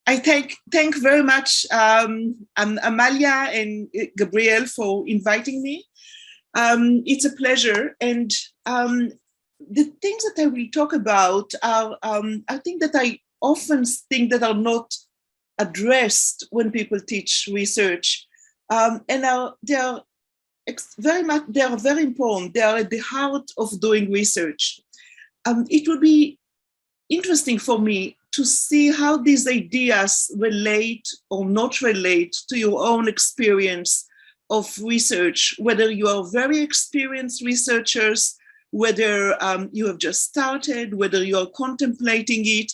I thank very much Amalia and Gabriel for inviting me. It's a pleasure, and the things that I will talk about are I think that I often think that are not addressed when people teach research, and they are very important. They are at the heart of doing research. It would be interesting for me to see how these ideas relate or not relate to your own experience of research, whether you are very experienced researchers, whether you have just started, whether you are contemplating it.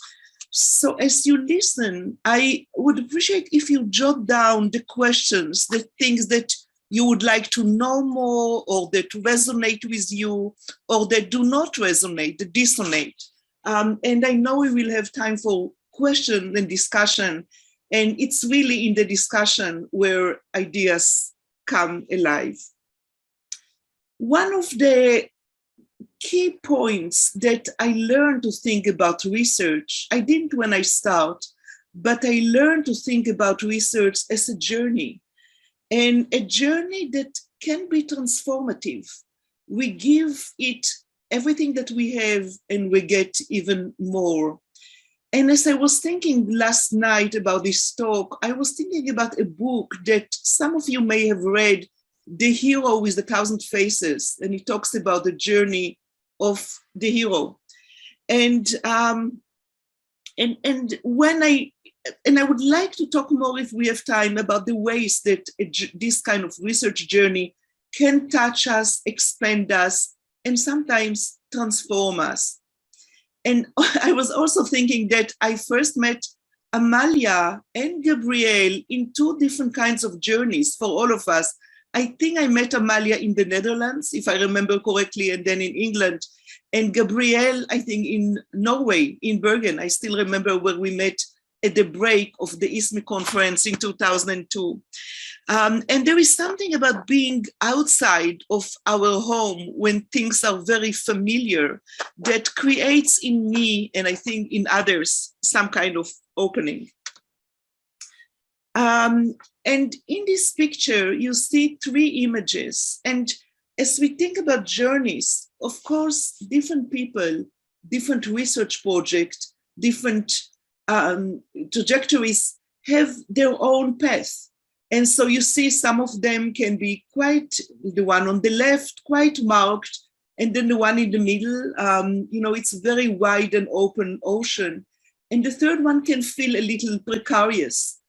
So as you listen, I would appreciate if you jot down the questions, the things that you would like to know more, or that resonate with you, or that do not resonate, that dissonate. And I know we will have time for question and discussion. And it's really in the discussion where ideas come alive. One of the key points that I learned to think about research, I didn't when I start, but I learned to think about research as a journey, and a journey that can be transformative. We give it everything that we have, and we get even more. And as I was thinking last night about this talk, I was thinking about a book that some of you may have read, The Hero with a Thousand Faces, and it talks about the journey of the hero. And I would like to talk more, if we have time, about the ways that this kind of research journey can touch us, expand us, and sometimes transform us. And I was also thinking that I first met Amalia and Gabriel in two different kinds of journeys for all of us. I think I met Amalia in the Netherlands, if I remember correctly, and then in England. And Gabriel, I think in Norway, in Bergen. I still remember where we met at the break of the ISME conference in 2002. And there is something about being outside of our home when things are very familiar that creates in me, and I think in others, some kind of opening. And in this picture, you see three images. And as we think about journeys, of course, different people, different research projects, different trajectories have their own path. And so you see some of them can be quite, the one on the left, quite marked, and then the one in the middle, it's a very wide and open ocean. And the third one can feel a little precarious.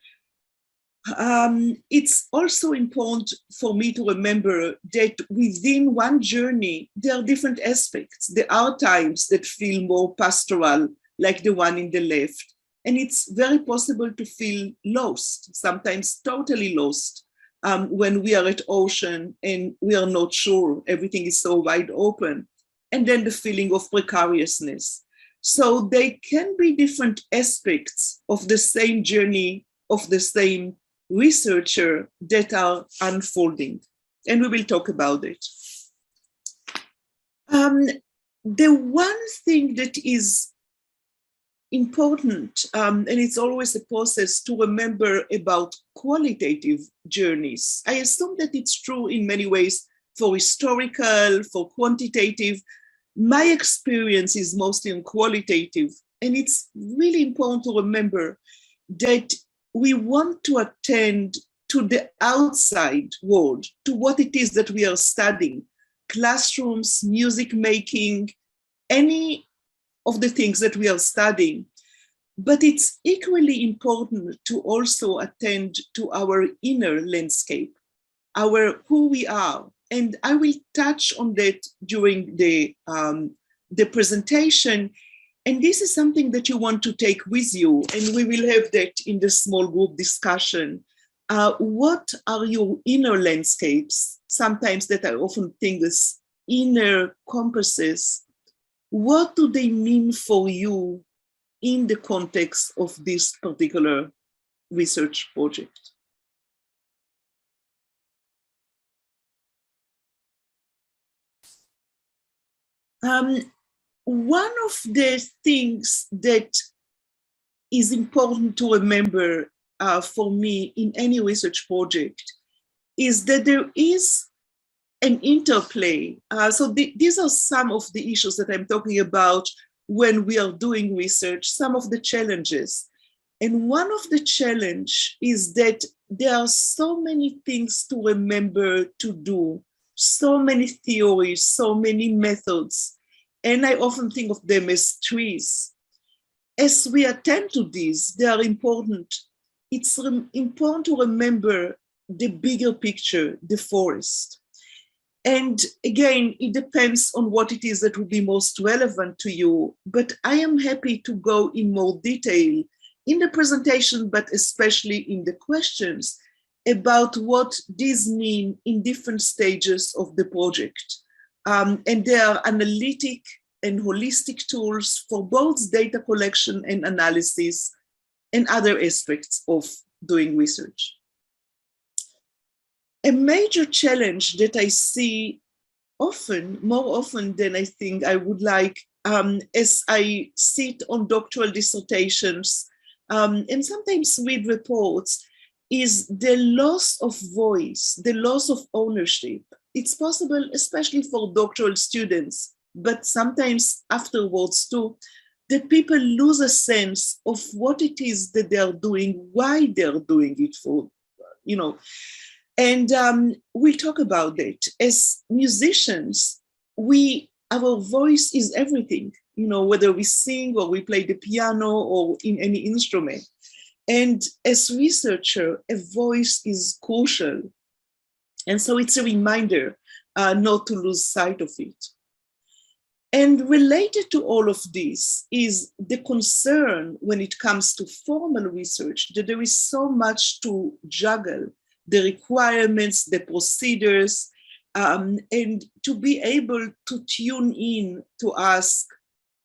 It's also important for me to remember that within one journey, there are different aspects. There are times that feel more pastoral, like the one in the left. And it's very possible to feel lost, sometimes totally lost, when we are at ocean and we are not sure, everything is so wide open. And then the feeling of precariousness. So they can be different aspects of the same journey, of the same researcher that are unfolding. And we will talk about it. The one thing that is important, and it's always a process to remember about qualitative journeys. I assume that it's true in many ways for historical, for quantitative. My experience is mostly in qualitative, and it's really important to remember that we want to attend to the outside world, to what it is that we are studying, classrooms, music making, any of the things that we are studying. But it's equally important to also attend to our inner landscape, who we are. And I will touch on that during the presentation. And this is something that you want to take with you, and we will have that in the small group discussion. What are your inner landscapes? Sometimes that I often think is inner compasses. What do they mean for you in the context of this particular research project? One of the things that is important to remember for me in any research project is that there is an interplay. These are some of the issues that I'm talking about when we are doing research, some of the challenges. And one of the challenge is that there are so many things to remember to do, so many theories, so many methods. And I often think of them as trees. As we attend to these, they are important. It's important to remember the bigger picture, the forest. And again, it depends on what it is that will be most relevant to you. But I am happy to go in more detail in the presentation, but especially in the questions about what these mean in different stages of the project. And there are analytic and holistic tools for both data collection and analysis and other aspects of doing research. A major challenge that I see often, more often than I think I would like, as I sit on doctoral dissertations and sometimes read reports, is the loss of voice, the loss of ownership. It's possible, especially for doctoral students, but sometimes afterwards too, that people lose a sense of what it is that they are doing, why they're doing it for, And we'll talk about that. As musicians, our voice is everything, whether we sing or we play the piano or in any instrument. And as researcher, a voice is crucial. And so it's a reminder not to lose sight of it. And related to all of this is the concern when it comes to formal research, that there is so much to juggle, the requirements, the procedures, and to be able to tune in to ask,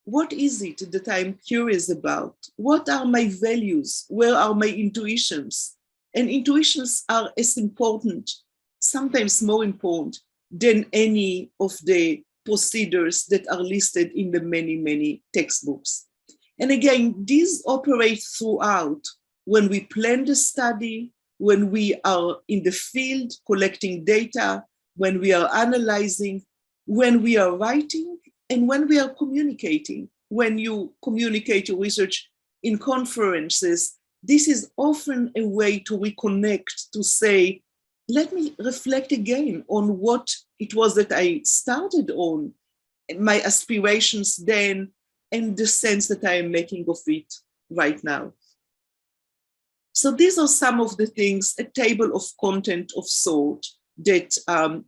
what is it that I'm curious about? What are my values? Where are my intuitions? And intuitions are as important, sometimes more important, than any of the procedures that are listed in the many, many textbooks. And again, these operate throughout when we plan the study, when we are in the field collecting data, when we are analyzing, when we are writing, and when we are communicating. When you communicate your research in conferences, this is often a way to reconnect, to say, let me reflect again on what it was that I started on, my aspirations then, and the sense that I am making of it right now. So these are some of the things, a table of content of sort that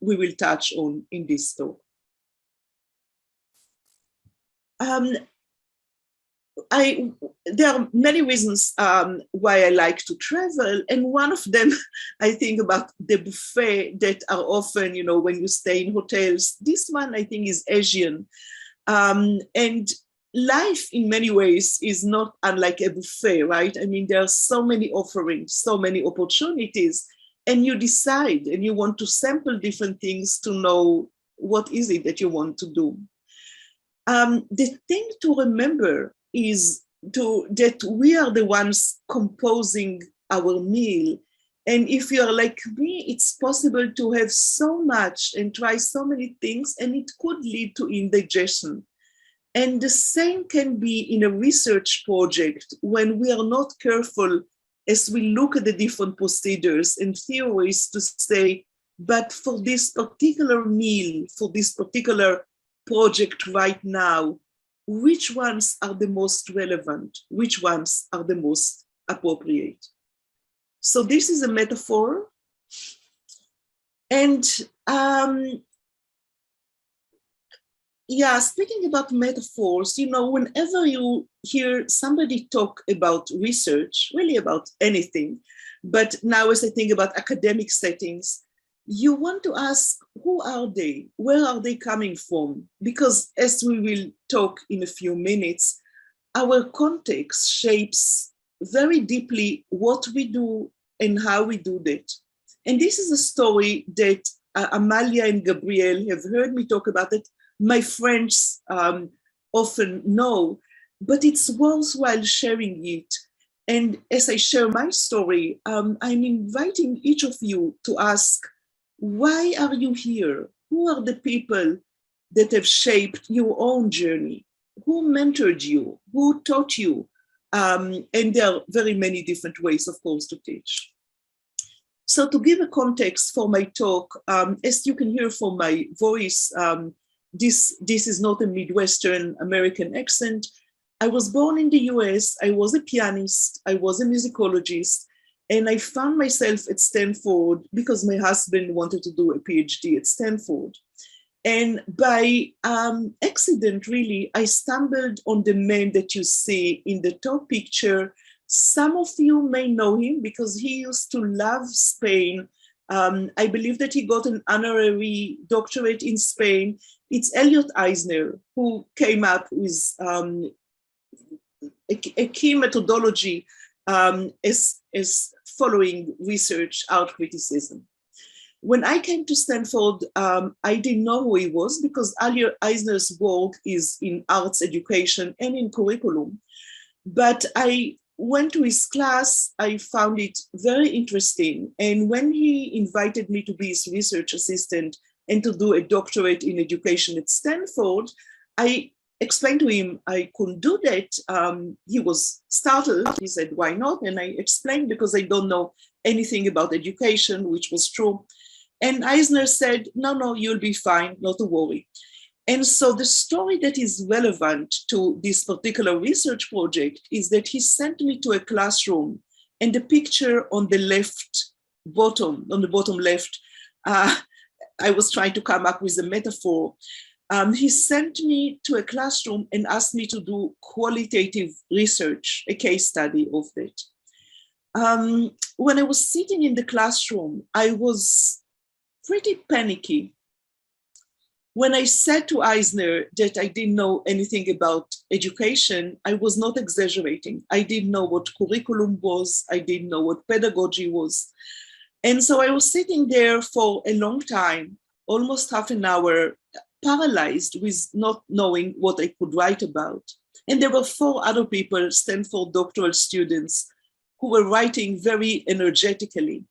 we will touch on in this talk. There are many reasons why I like to travel, and one of them, I think about the buffet that are often, when you stay in hotels. This one, I think, is Asian. And life, in many ways, is not unlike a buffet, right? I mean, there are so many offerings, so many opportunities, and you decide, and you want to sample different things to know what is it that you want to do. The thing to remember is that we are the ones composing our meal. And if you're like me, it's possible to have so much and try so many things, and it could lead to indigestion. And the same can be in a research project when we are not careful as we look at the different procedures and theories to say, but for this particular meal, for this particular project right now, which ones are the most relevant? Which ones are the most appropriate? So this is a metaphor. And speaking about metaphors, whenever you hear somebody talk about research, really about anything, but now as I think about academic settings, you want to ask, who are they? Where are they coming from? Because as we will talk in a few minutes, our context shapes very deeply what we do and how we do that. And this is a story that Amalia and Gabriel have heard me talk about it. My friends often know, but it's worthwhile sharing it And as I share my story, I'm inviting each of you to ask, why are you here? Who are the people that have shaped your own journey? Who mentored you? Who taught you? And there are very many different ways, of course, to teach. So to give a context for my talk, as you can hear from my voice, this is not a Midwestern American accent. I was born in the US, I was a pianist, I was a musicologist, and I found myself at Stanford because my husband wanted to do a PhD at Stanford. And by accident, really, I stumbled on the man that you see in the top picture. Some of you may know him because he used to love Spain. I believe that he got an honorary doctorate in Spain. It's Elliot Eisner, who came up with a key methodology as following research, art criticism. When I came to Stanford, I didn't know who he was because Elliot Eisner's work is in arts education and in curriculum. But I went to his class, I found it very interesting. And when he invited me to be his research assistant and to do a doctorate in education at Stanford, I explained to him I couldn't do that. He was startled. He said, why not? And I explained because I don't know anything about education, which was true. And Eisner said, no, you'll be fine, not to worry. And so the story that is relevant to this particular research project is that he sent me to a classroom, and the picture on the bottom left, I was trying to come up with a metaphor. He sent me to a classroom and asked me to do qualitative research, a case study of it. When I was sitting in the classroom, I was pretty panicky. When I said to Eisner that I didn't know anything about education, I was not exaggerating. I didn't know what curriculum was. I didn't know what pedagogy was. And so I was sitting there for a long time, almost half an hour, paralyzed with not knowing what I could write about. And there were 4 other people, Stanford doctoral students, who were writing very energetically.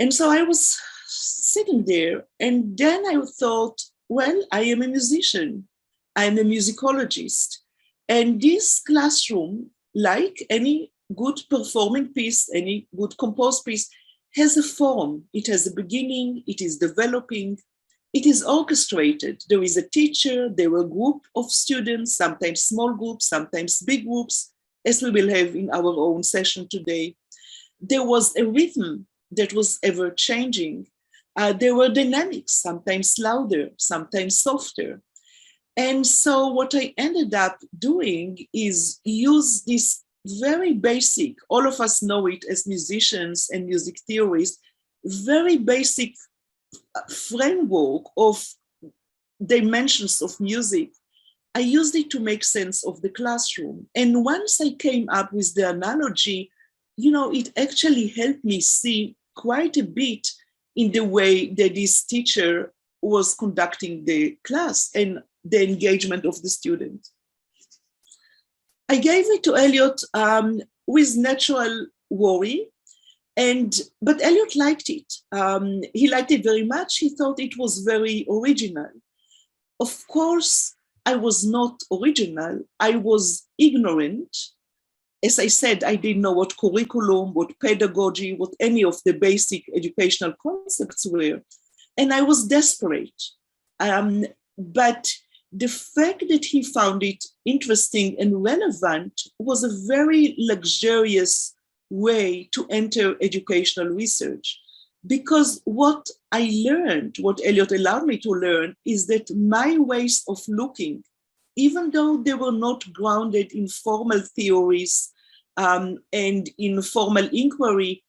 And so I was sitting there, and then I thought, well, I am a musician. I'm a musicologist. And this classroom, like any good performing piece, any good composed piece, has a form. It has a beginning, it is developing, it is orchestrated. There is a teacher, there were a group of students, sometimes small groups, sometimes big groups, as we will have in our own session today. There was a rhythm that was ever changing. There were dynamics, sometimes louder, sometimes softer. And so what I ended up doing is use this very basic, all of us know it as musicians and music theorists, very basic framework of dimensions of music. I used it to make sense of the classroom. And once I came up with the analogy, it actually helped me see quite a bit in the way that this teacher was conducting the class and the engagement of the student. I gave it to Elliot with natural worry, but Elliot liked it. He liked it very much. He thought it was very original. Of course, I was not original. I was ignorant. As I said, I didn't know what curriculum, what pedagogy, what any of the basic educational concepts were. And I was desperate. But the fact that he found it interesting and relevant was a very luxurious way to enter educational research. Because what I learned, what Elliot allowed me to learn, is that my ways of looking, even though they were not grounded in formal theories and in formal inquiry,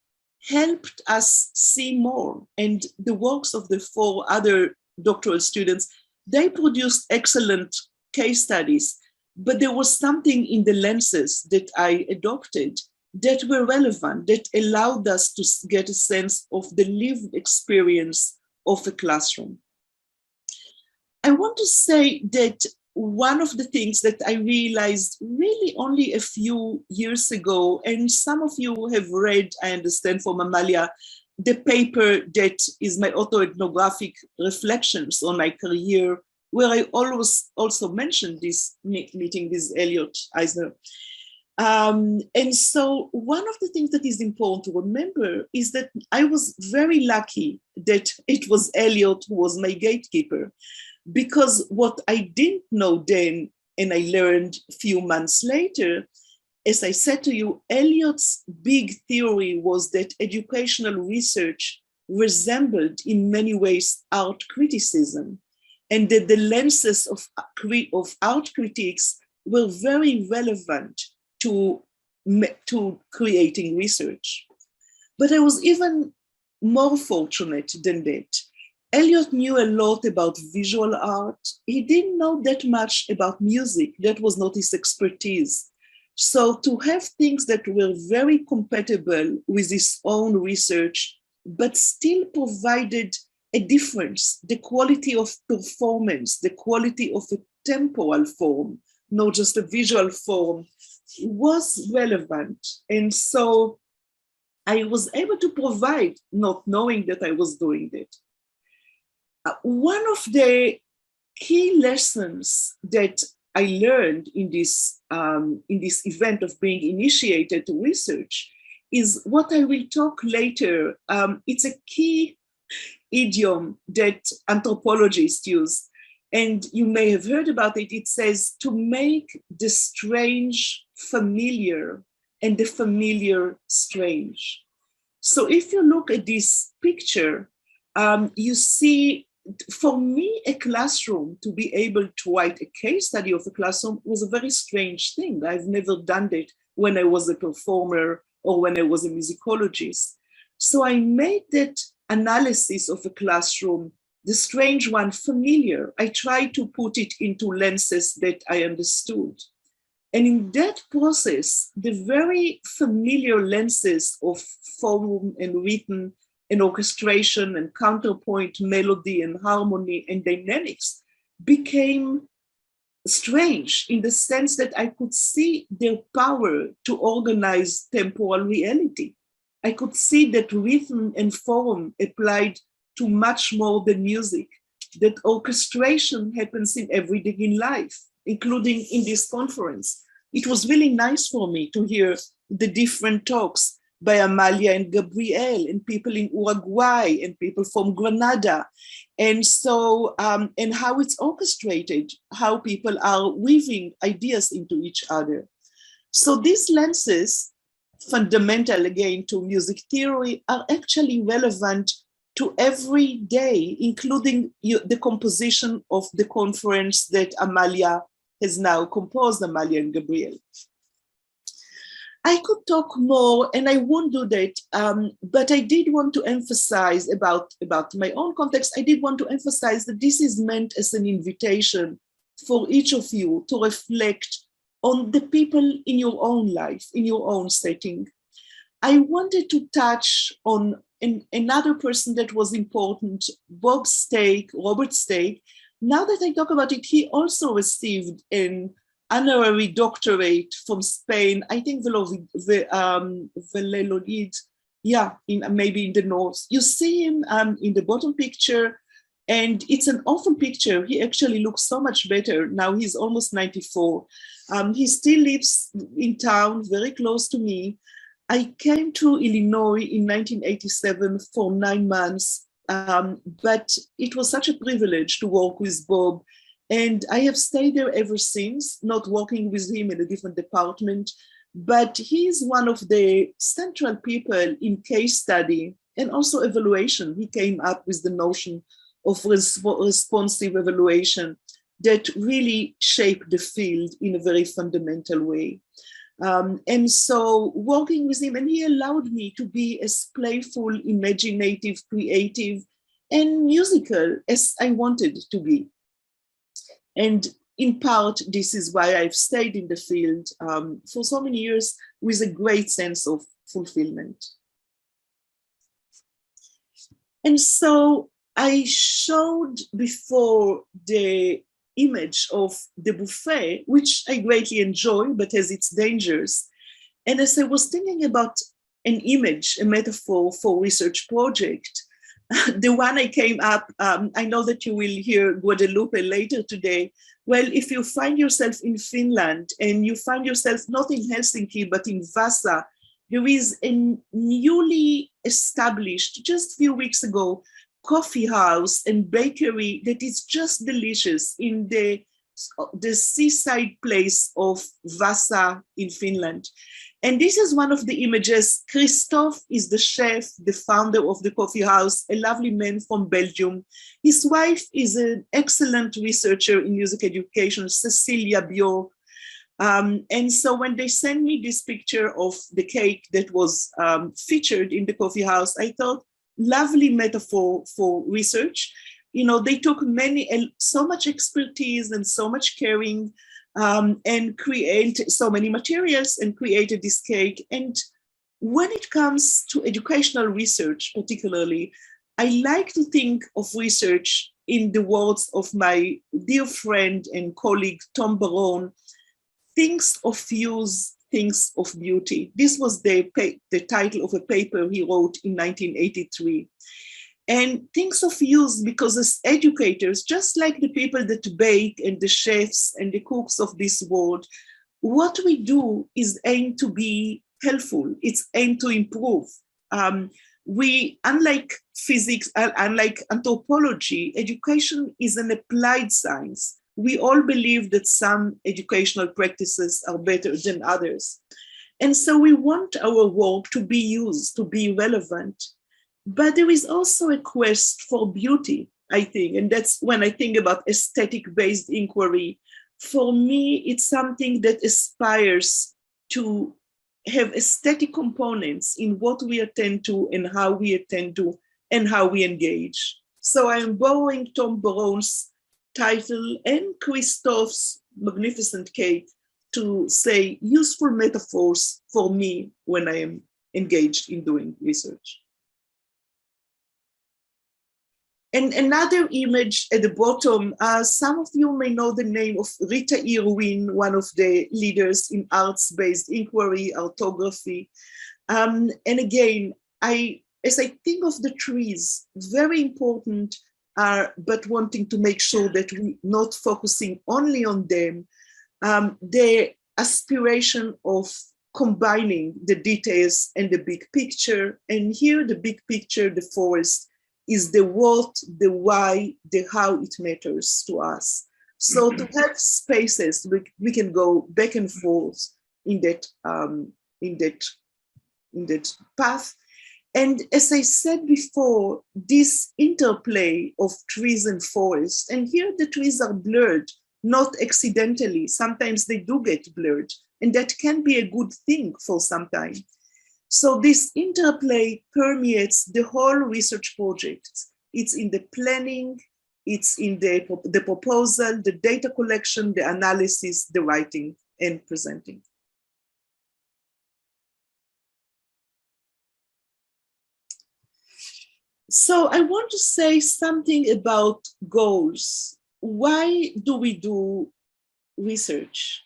helped us see more. And the works of the 4 other doctoral students, they produced excellent case studies, but there was something in the lenses that I adopted that were relevant, that allowed us to get a sense of the lived experience of a classroom. I want to say that one of the things that I realized really only a few years ago, and some of you have read, I understand from Amalia, the paper that is my autoethnographic reflections on my career, where I always also mentioned this meeting with Elliot Eisner. And so one of the things that is important to remember is that I was very lucky that it was Elliot who was my gatekeeper, because what I didn't know then, and I learned a few months later, as I said to you, Eliot's big theory was that educational research resembled in many ways art criticism, and that the lenses of art critiques were very relevant to creating research. But I was even more fortunate than that. Eliot knew a lot about visual art. He didn't know that much about music. That was not his expertise. So to have things that were very compatible with his own research, but still provided a difference, the quality of performance, the quality of a temporal form, not just a visual form, was relevant. And so I was able to provide, not knowing that I was doing that. One of the key lessons that I learned in this event of being initiated to research is what I will talk later. It's a key idiom that anthropologists use, and you may have heard about it. It says to make the strange familiar and the familiar strange. So if you look at this picture, you see, for me, a classroom, to be able to write a case study of a classroom was a very strange thing. I've never done that when I was a performer or when I was a musicologist. So I made that analysis of a classroom, the strange one, familiar. I tried to put it into lenses that I understood. And in that process, the very familiar lenses of form and rhythm and orchestration and counterpoint, melody and harmony and dynamics became strange in the sense that I could see their power to organize temporal reality. I could see that rhythm and form applied to much more than music, that orchestration happens in everything in life, including in this conference. It was really nice for me to hear the different talks by Amalia and Gabriel and people in Uruguay and people from Granada. And so, and how it's orchestrated, how people are weaving ideas into each other. So these lenses, fundamental again to music theory, are actually relevant to every day, including the composition of the conference that Amalia has now composed, Amalia and Gabriel. I could talk more, and I won't do that, but I did want to emphasize about my own context. I did want to emphasize that this is meant as an invitation for each of you to reflect on the people in your own life, in your own setting. I wanted to touch on another person that was important, Robert Stake. Now that I talk about it, he also received an honorary doctorate from Spain, I think Valladolid, maybe in the north. You see him in the bottom picture, and it's an awful picture. He actually looks so much better. Now he's almost 94. He still lives in town, very close to me. I came to Illinois in 1987 for 9 months, but it was such a privilege to work with Bob. And I have stayed there ever since, not working with him in a different department, but he's one of the central people in case study and also evaluation. He came up with the notion of responsive evaluation that really shaped the field in a very fundamental way. And so working with him, and he allowed me to be as playful, imaginative, creative, and musical as I wanted to be. And in part, this is why I've stayed in the field for so many years with a great sense of fulfillment. And so I showed before the image of the buffet, which I greatly enjoy, but has its dangers. And as I was thinking about an image, a metaphor for research project, the one I came up, I know that you will hear Guadalupe later today. Well, if you find yourself in Finland and you find yourself not in Helsinki, but in Vasa, there is a newly established, just a few weeks ago, coffee house and bakery that is just delicious in the seaside place of Vasa in Finland. And this is one of the images. Christophe is the chef, the founder of the coffee house, a lovely man from Belgium. His wife is an excellent researcher in music education, Cecilia Bio. And so when they sent me this picture of the cake that was featured in the coffee house, I thought, lovely metaphor for research. You know, they took so much expertise and so much caring and create so many materials and created this cake. And when it comes to educational research, particularly, I like to think of research in the words of my dear friend and colleague, Tom Barone, things of use, things of beauty. This was the title of a paper he wrote in 1983. And things of use, because as educators, just like the people that bake and the chefs and the cooks of this world, what we do is aim to be helpful. It's aimed to improve. We, unlike physics, unlike anthropology, education is an applied science. We all believe that some educational practices are better than others. And so we want our work to be used, to be relevant. But there is also a quest for beauty, I think. And that's when I think about aesthetic-based inquiry. For me, it's something that aspires to have aesthetic components in what we attend to and how we attend to and how we engage. So I'm borrowing Tom Barone's title and Christophe's magnificent cake to say useful metaphors for me when I am engaged in doing research. And another image at the bottom, some of you may know the name of Rita Irwin, one of the leaders in arts-based inquiry, artography. And again, as I think of the trees, very important, but wanting to make sure that we're not focusing only on them, the aspiration of combining the details and the big picture. And here the big picture, the forest, is the what, the why, the how it matters to us. So to have spaces, we can go back and forth in that path. And as I said before, this interplay of trees and forest, and here the trees are blurred, not accidentally. Sometimes they do get blurred, and that can be a good thing for some time. So this interplay permeates the whole research project. It's in the planning, it's in the proposal, the data collection, the analysis, the writing, and presenting. So I want to say something about goals. Why do we do research?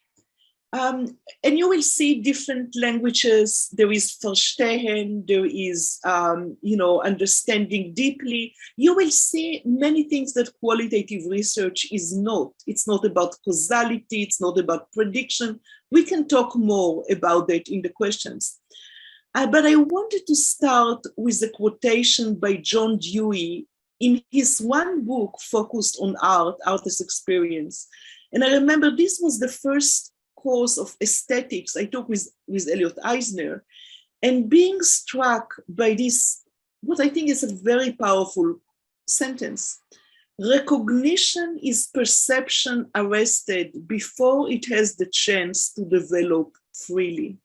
And you will see different languages. There is verstehen, there is, understanding deeply. You will see many things that qualitative research is not. It's not about causality, it's not about prediction. We can talk more about that in the questions. But I wanted to start with a quotation by John Dewey in his one book focused on art as experience. And I remember this was the first course of aesthetics I took with Elliot Eisner, and being struck by this, what I think is a very powerful sentence. Recognition is perception arrested before it has the chance to develop freely.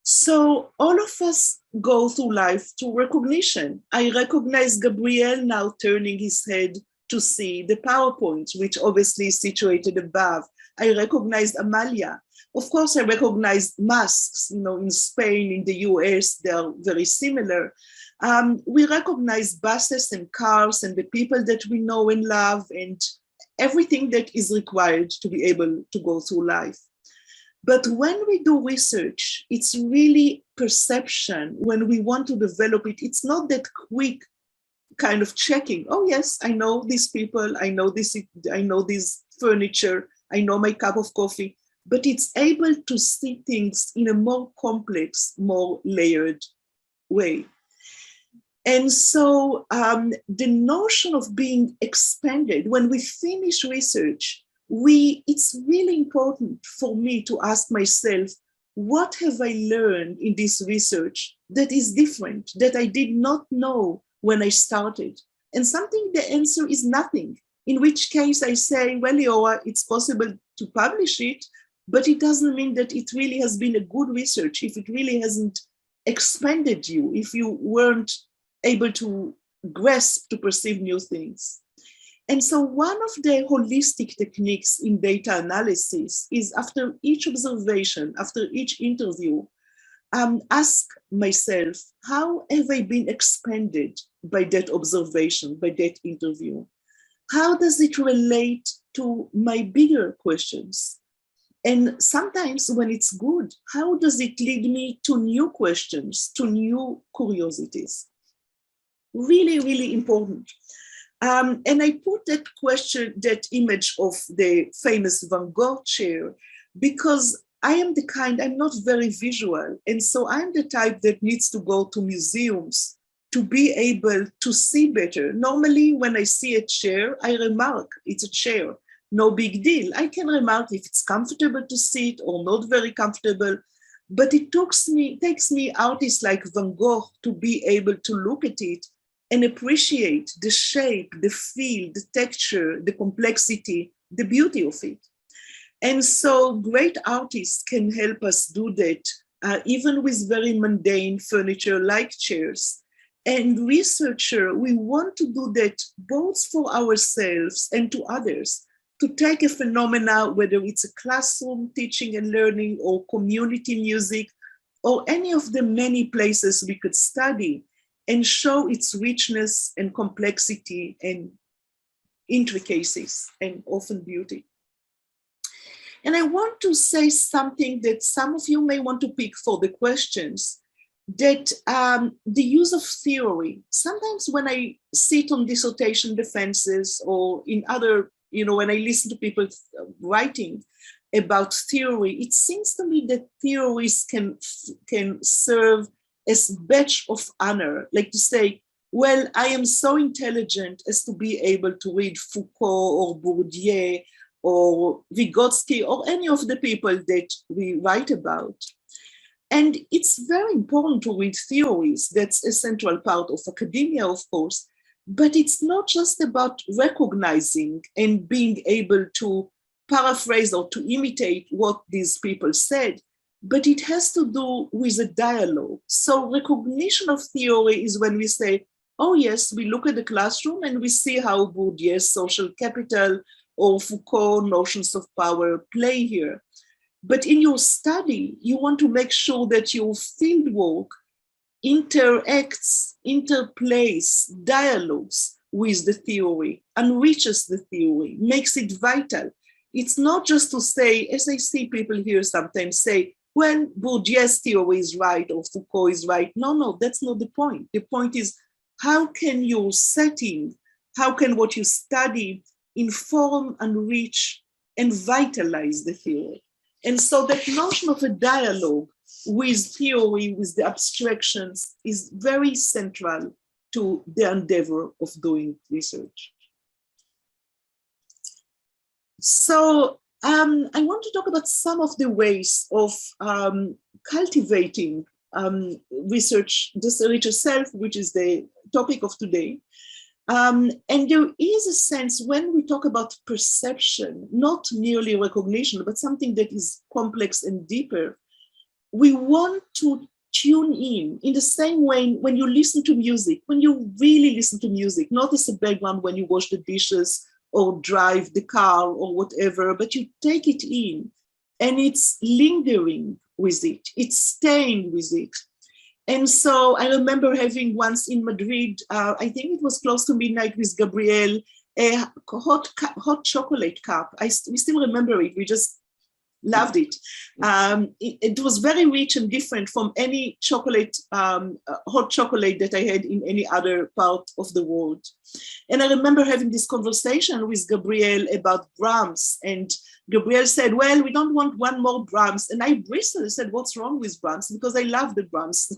So all of us go through life through recognition. I recognize Gabriel now turning his head to see the PowerPoint, which obviously is situated above. I recognized Amalia. Of course, I recognized masks, in Spain, in the US, they're very similar. We recognize buses and cars and the people that we know and love. And everything that is required to be able to go through life. But when we do research, it's really perception. When we want to develop it, it's not that quick kind of checking. Oh yes, I know these people, I know this furniture, I know my cup of coffee, but it's able to see things in a more complex, more layered way. And so the notion of being expanded, when we finish research, it's really important for me to ask myself, what have I learned in this research that is different, that I did not know when I started? And something, the answer is nothing, in which case I say, well, Liora, it's possible to publish it, but it doesn't mean that it really has been a good research, if it really hasn't expanded you, if you weren't able to grasp, to perceive new things. And so one of the holistic techniques in data analysis is, after each observation, after each interview, ask myself, how have I been expanded by that observation, by that interview? How does it relate to my bigger questions? And sometimes when it's good, how does it lead me to new questions, to new curiosities? Really, really important. And I put that question, that image of the famous Van Gogh chair, because I am the kind, I'm not very visual. And so I'm the type that needs to go to museums to be able to see better. Normally, when I see a chair, I remark it's a chair, no big deal. I can remark if it's comfortable to sit or not very comfortable, but it takes me artists like Van Gogh to be able to look at it and appreciate the shape, the feel, the texture, the complexity, the beauty of it. And so great artists can help us do that, even with very mundane furniture like chairs. And researcher, we want to do that both for ourselves and to others, to take a phenomena, whether it's a classroom teaching and learning or community music, or any of the many places we could study, and show its richness and complexity and intricacies and often beauty. And I want to say something that some of you may want to pick for the questions, that the use of theory, sometimes when I sit on dissertation defenses or in other, when I listen to people writing about theory, it seems to me that theories can serve as badge of honor, like to say, well, I am so intelligent as to be able to read Foucault or Bourdieu or Vygotsky or any of the people that we write about. And it's very important to read theories. That's a central part of academia, of course, but it's not just about recognizing and being able to paraphrase or to imitate what these people said, but it has to do with a dialogue. So recognition of theory is when we say, oh yes, we look at the classroom and we see how Bourdieu's social capital or Foucault notions of power play here. But in your study, you want to make sure that your fieldwork interacts, interplays, dialogues with the theory, enriches the theory, makes it vital. It's not just to say, as I see people here sometimes say, well, Bourdieu's theory is right or Foucault is right. No, that's not the point. The point is, how can your setting, how can what you study inform, enrich, and vitalize the theory? And so that notion of a dialogue with theory, with the abstractions, is very central to the endeavor of doing research. So I want to talk about some of the ways of cultivating research, the research itself, which is the topic of today. And there is a sense when we talk about perception, not merely recognition, but something that is complex and deeper, we want to tune in the same way when you listen to music, when you really listen to music, not as a background when you wash the dishes or drive the car or whatever, but you take it in and it's lingering with it, it's staying with it. And so I remember having once in Madrid, I think it was close to midnight with Gabriel, a hot chocolate cup. We still remember it. We just loved it. It was very rich and different from any chocolate, hot chocolate that I had in any other part of the world. And I remember having this conversation with Gabriel about Brahms, and Gabriel said, well, we don't want one more Brahms. And I bristled and said, what's wrong with Brahms? Because I love the Brahms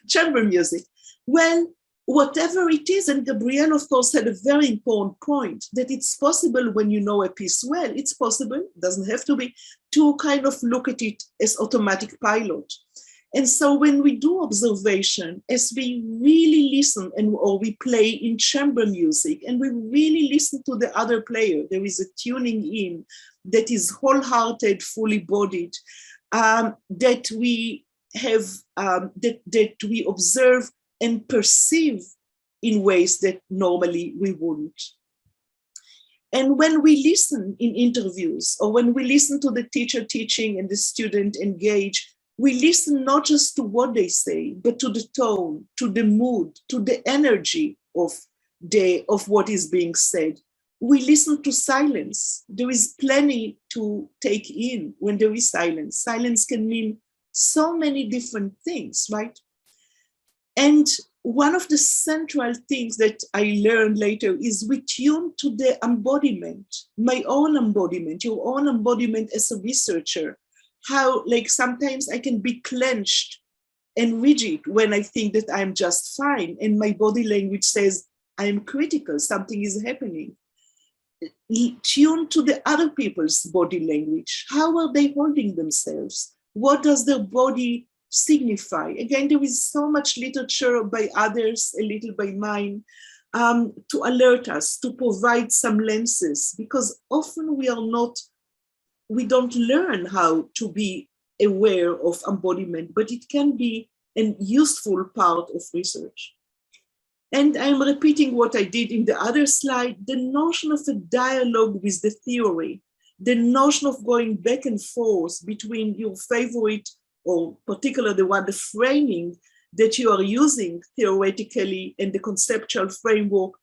chamber music. Well, whatever it is, and Gabriel, of course, had a very important point, that it's possible when you know a piece well, it's possible, doesn't have to be, to kind of look at it as automatic pilot. And so when we do observation, as we really listen or we play in chamber music and we really listen to the other player, there is a tuning in that is wholehearted, fully bodied, that we have, that we observe and perceive in ways that normally we wouldn't. And when we listen in interviews, or when we listen to the teacher teaching and the student engage, we listen not just to what they say, but to the tone, to the mood, to the energy of what is being said. We listen to silence. There is plenty to take in when there is silence. Silence can mean so many different things, right? And one of the central things that I learned later is we tune to the embodiment, my own embodiment, your own embodiment as a researcher. How, like, sometimes I can be clenched and rigid when I think that I'm just fine, and my body language says I'm critical, something is happening. Tune to the other people's body language. How are they holding themselves? What does their body signify? Again, there is so much literature by others, a little by mine, to alert us, to provide some lenses, because often we don't learn how to be aware of embodiment, but it can be a useful part of research. And I'm repeating what I did in the other slide, the notion of a dialogue with the theory, the notion of going back and forth between your favorite, or particularly the framing that you are using theoretically and the conceptual framework,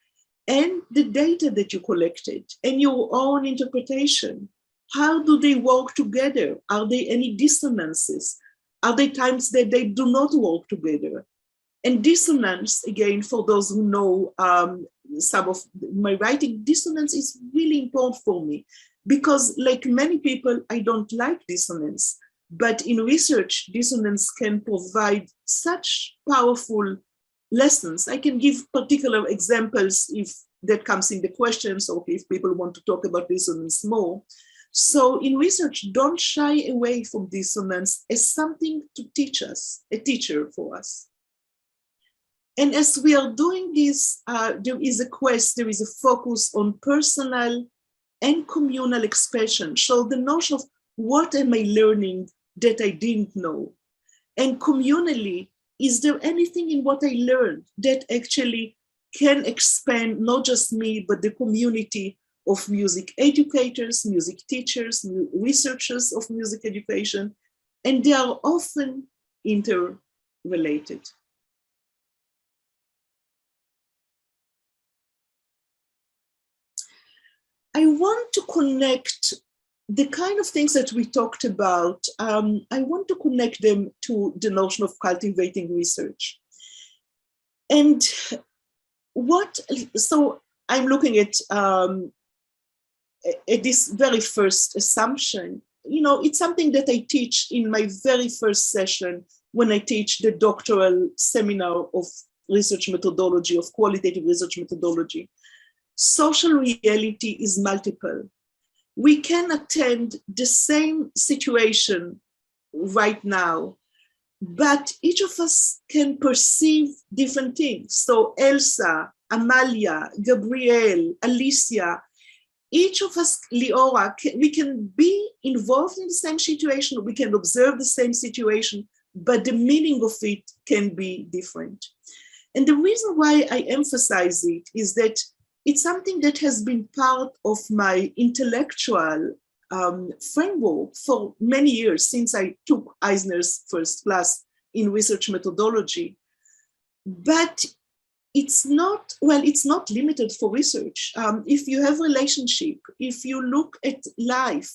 and the data that you collected and your own interpretation. How do they work together? Are there any dissonances? Are there times that they do not work together? And dissonance, again, for those who know some of my writing, dissonance is really important for me, because like many people, I don't like dissonance. But in research, dissonance can provide such powerful lessons. I can give particular examples if that comes in the questions, or if people want to talk about dissonance more. So in research, don't shy away from dissonance as something to teach us, a teacher for us. And as we are doing this, there is a quest, there is a focus on personal and communal expression. So the notion of what am I learning that I didn't know? And communally, is there anything in what I learned that actually can expand not just me, but the community of music educators, music teachers, researchers of music education? And they are often interrelated. I want to connect the kind of things that we talked about. I want to connect them to the notion of cultivating research. And so I'm looking at this very first assumption. You know, it's something that I teach in my very first session when I teach the doctoral seminar of research methodology, of qualitative research methodology. Social reality is multiple. We can attend the same situation right now, but each of us can perceive different things. So Elsa, Amalia, Gabriel, Alicia, each of us, Liora, we can be involved in the same situation, we can observe the same situation, but the meaning of it can be different. And the reason why I emphasize it is that it's something that has been part of my intellectual framework for many years, since I took Eisner's first class in research methodology. But it's not limited for research. If you have relationship, if you look at life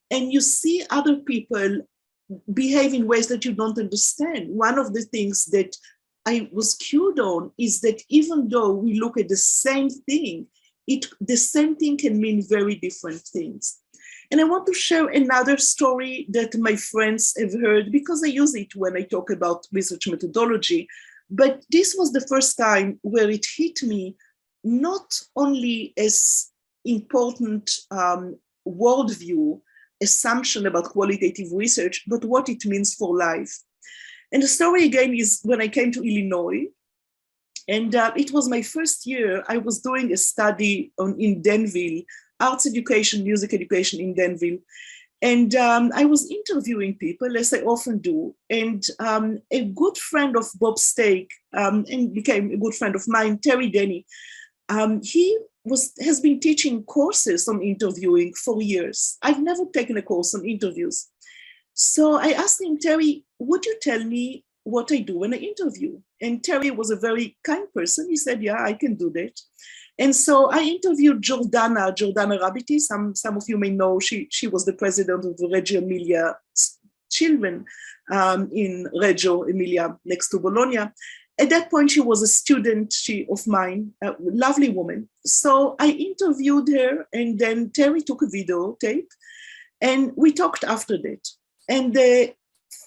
and you see other people behave in ways that you don't understand, one of the things that I was cued on is that even though we look at the same thing, the same thing can mean very different things. And I want to share another story that my friends have heard, because I use it when I talk about research methodology. But this was the first time where it hit me, not only as important worldview, assumption about qualitative research, but what it means for life. And the story again is when I came to Illinois, and it was my first year. I was doing a study in Danville, arts education, music education in Danville. And I was interviewing people, as I often do. And a good friend of Bob Stake, and became a good friend of mine, Terry Denny, he has been teaching courses on interviewing for years. I've never taken a course on interviews. So I asked him, Terry, would you tell me what I do when I interview? And Terry was a very kind person. He said, yeah, I can do that. And so I interviewed Jordana Rabiti. Some of you may know she was the president of the Reggio Emilia children in Reggio Emilia next to Bologna. At that point, she was a student of mine, a lovely woman. So I interviewed her, and then Terry took a videotape, and we talked after that. And the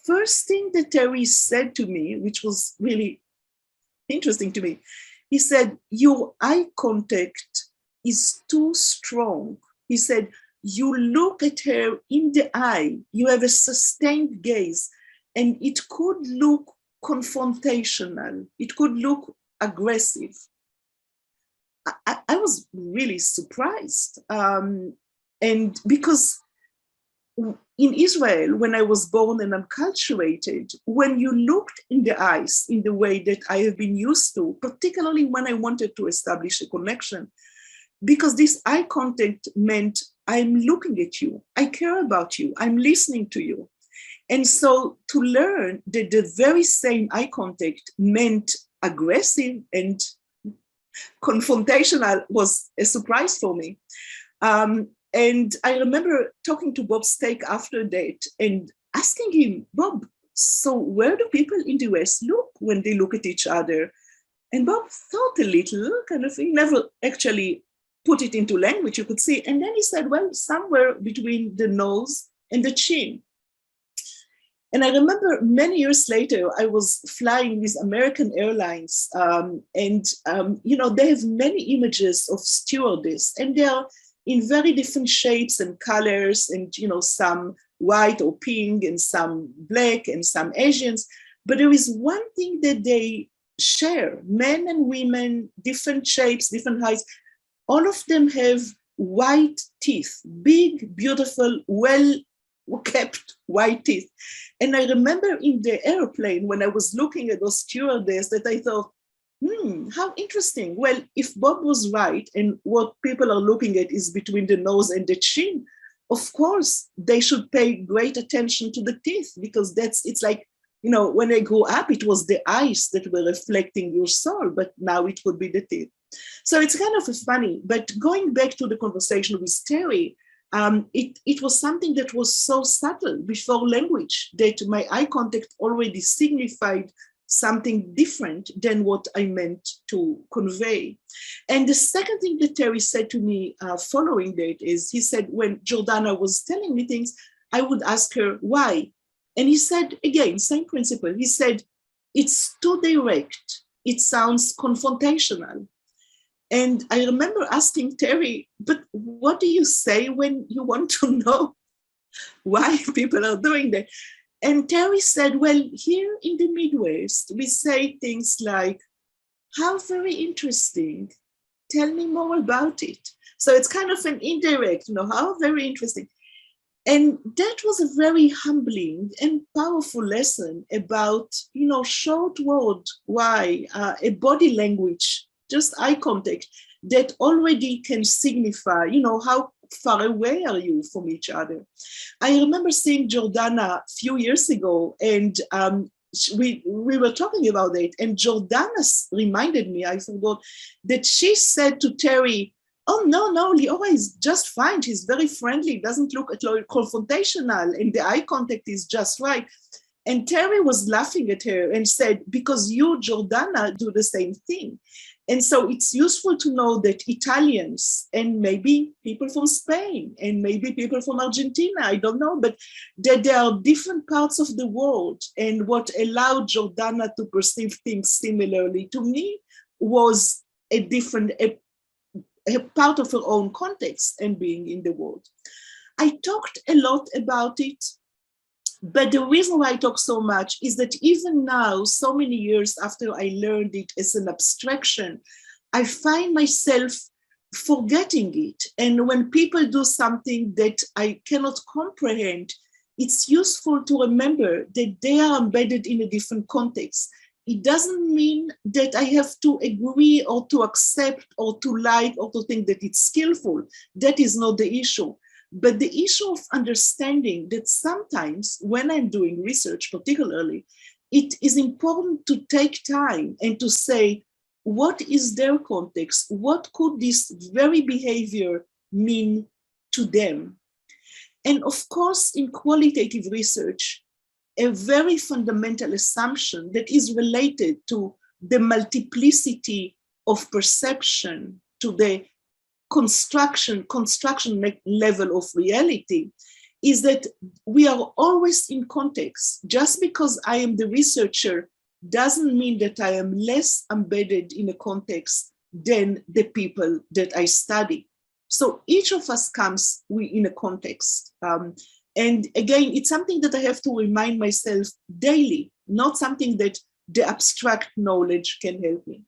first thing that Terry said to me, which was really interesting to me, he said, your eye contact is too strong. He said, you look at her in the eye, you have a sustained gaze, and it could look confrontational, it could look aggressive. I was really surprised. And because in Israel, when I was born and unculturated, when you looked in the eyes in the way that I have been used to, particularly when I wanted to establish a connection, because this eye contact meant I'm looking at you, I care about you, I'm listening to you. And so to learn that the very same eye contact meant aggressive and confrontational was a surprise for me. And I remember talking to Bob Stake after that and asking him, Bob, so where do people in the US look when they look at each other? And Bob thought a little, he never actually put it into language, you could see. And then he said, well, somewhere between the nose and the chin. And I remember many years later, I was flying with American Airlines, and they have many images of stewardess, and they are in very different shapes and colors, and some white or pink, and some black, and some Asians. But there is one thing that they share: men and women, different shapes, different heights. All of them have white teeth, big, beautiful, well-kept white teeth. And I remember in the airplane when I was looking at those stewardess that I thought, how interesting. Well, if Bob was right and what people are looking at is between the nose and the chin, of course, they should pay great attention to the teeth, because it's like, when I grew up, it was the eyes that were reflecting your soul, but now it could be the teeth. So it's kind of funny, but going back to the conversation with Terry, it was something that was so subtle before language that my eye contact already signified something different than what I meant to convey. And the second thing that Terry said to me following that is, he said, when Jordana was telling me things, I would ask her why. And he said, again, same principle. He said, it's too direct. It sounds confrontational. And I remember asking Terry, but what do you say when you want to know why people are doing that? And Terry said, well, here in the Midwest, we say things like, how very interesting. Tell me more about it. So it's kind of an indirect, how very interesting. And that was a very humbling and powerful lesson about, short word, why, a body language, just eye contact, that already can signify, how far away are you from each other. I remember seeing Jordana a few years ago, and we were talking about it, and Jordana reminded me, I forgot, that she said to Terry, oh, no, Liora is just fine. She's very friendly, doesn't look at all confrontational, and the eye contact is just right. And Terry was laughing at her and said, because you, Jordana, do the same thing. And so it's useful to know that Italians and maybe people from Spain and maybe people from Argentina, I don't know, but that there are different parts of the world. And what allowed Jordana to perceive things similarly to me was a part of her own context and being in the world. I talked a lot about it, but the reason why I talk so much is that even now, so many years after I learned it as an abstraction, I find myself forgetting it. And when people do something that I cannot comprehend, it's useful to remember that they are embedded in a different context. It doesn't mean that I have to agree or to accept or to like or to think that it's skillful. That is not the issue. But the issue of understanding that sometimes when I'm doing research, particularly, it is important to take time and to say, what is their context? What could this very behavior mean to them? And of course, in qualitative research, a very fundamental assumption that is related to the multiplicity of perception, to the construction level of reality, is that we are always in context. Just because I am the researcher doesn't mean that I am less embedded in a context than the people that I study. So each of us comes in a context. And again, it's something that I have to remind myself daily, not something that the abstract knowledge can help me.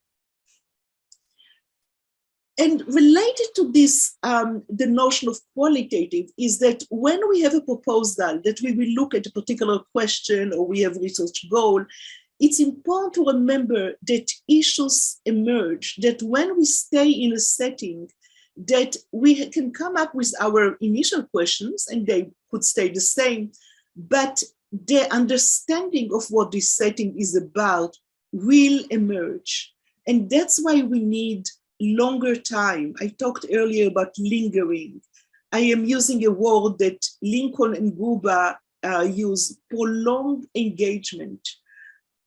And related to this, the notion of qualitative is that when we have a proposal that we will look at a particular question or we have research goal, it's important to remember that issues emerge, that when we stay in a setting, that we can come up with our initial questions and they could stay the same, but the understanding of what this setting is about will emerge. And that's why we need longer time. I talked earlier about lingering. I am using a word that Lincoln and Guba use, prolonged engagement,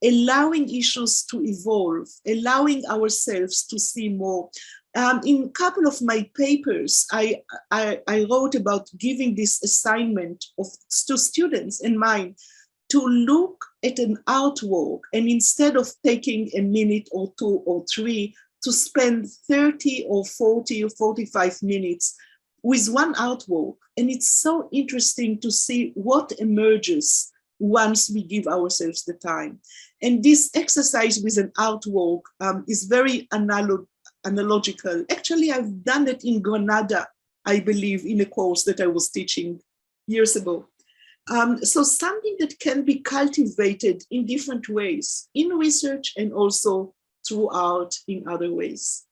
allowing issues to evolve, allowing ourselves to see more. In a couple of my papers, I wrote about giving this assignment to students and mine to look at an artwork, and instead of taking a minute or two or three, to spend 30 or 40 or 45 minutes with one artwork. And it's so interesting to see what emerges once we give ourselves the time. And this exercise with an artwork is very analogical. Actually, I've done it in Granada, I believe, in a course that I was teaching years ago. So something that can be cultivated in different ways, in research and also throughout in other ways.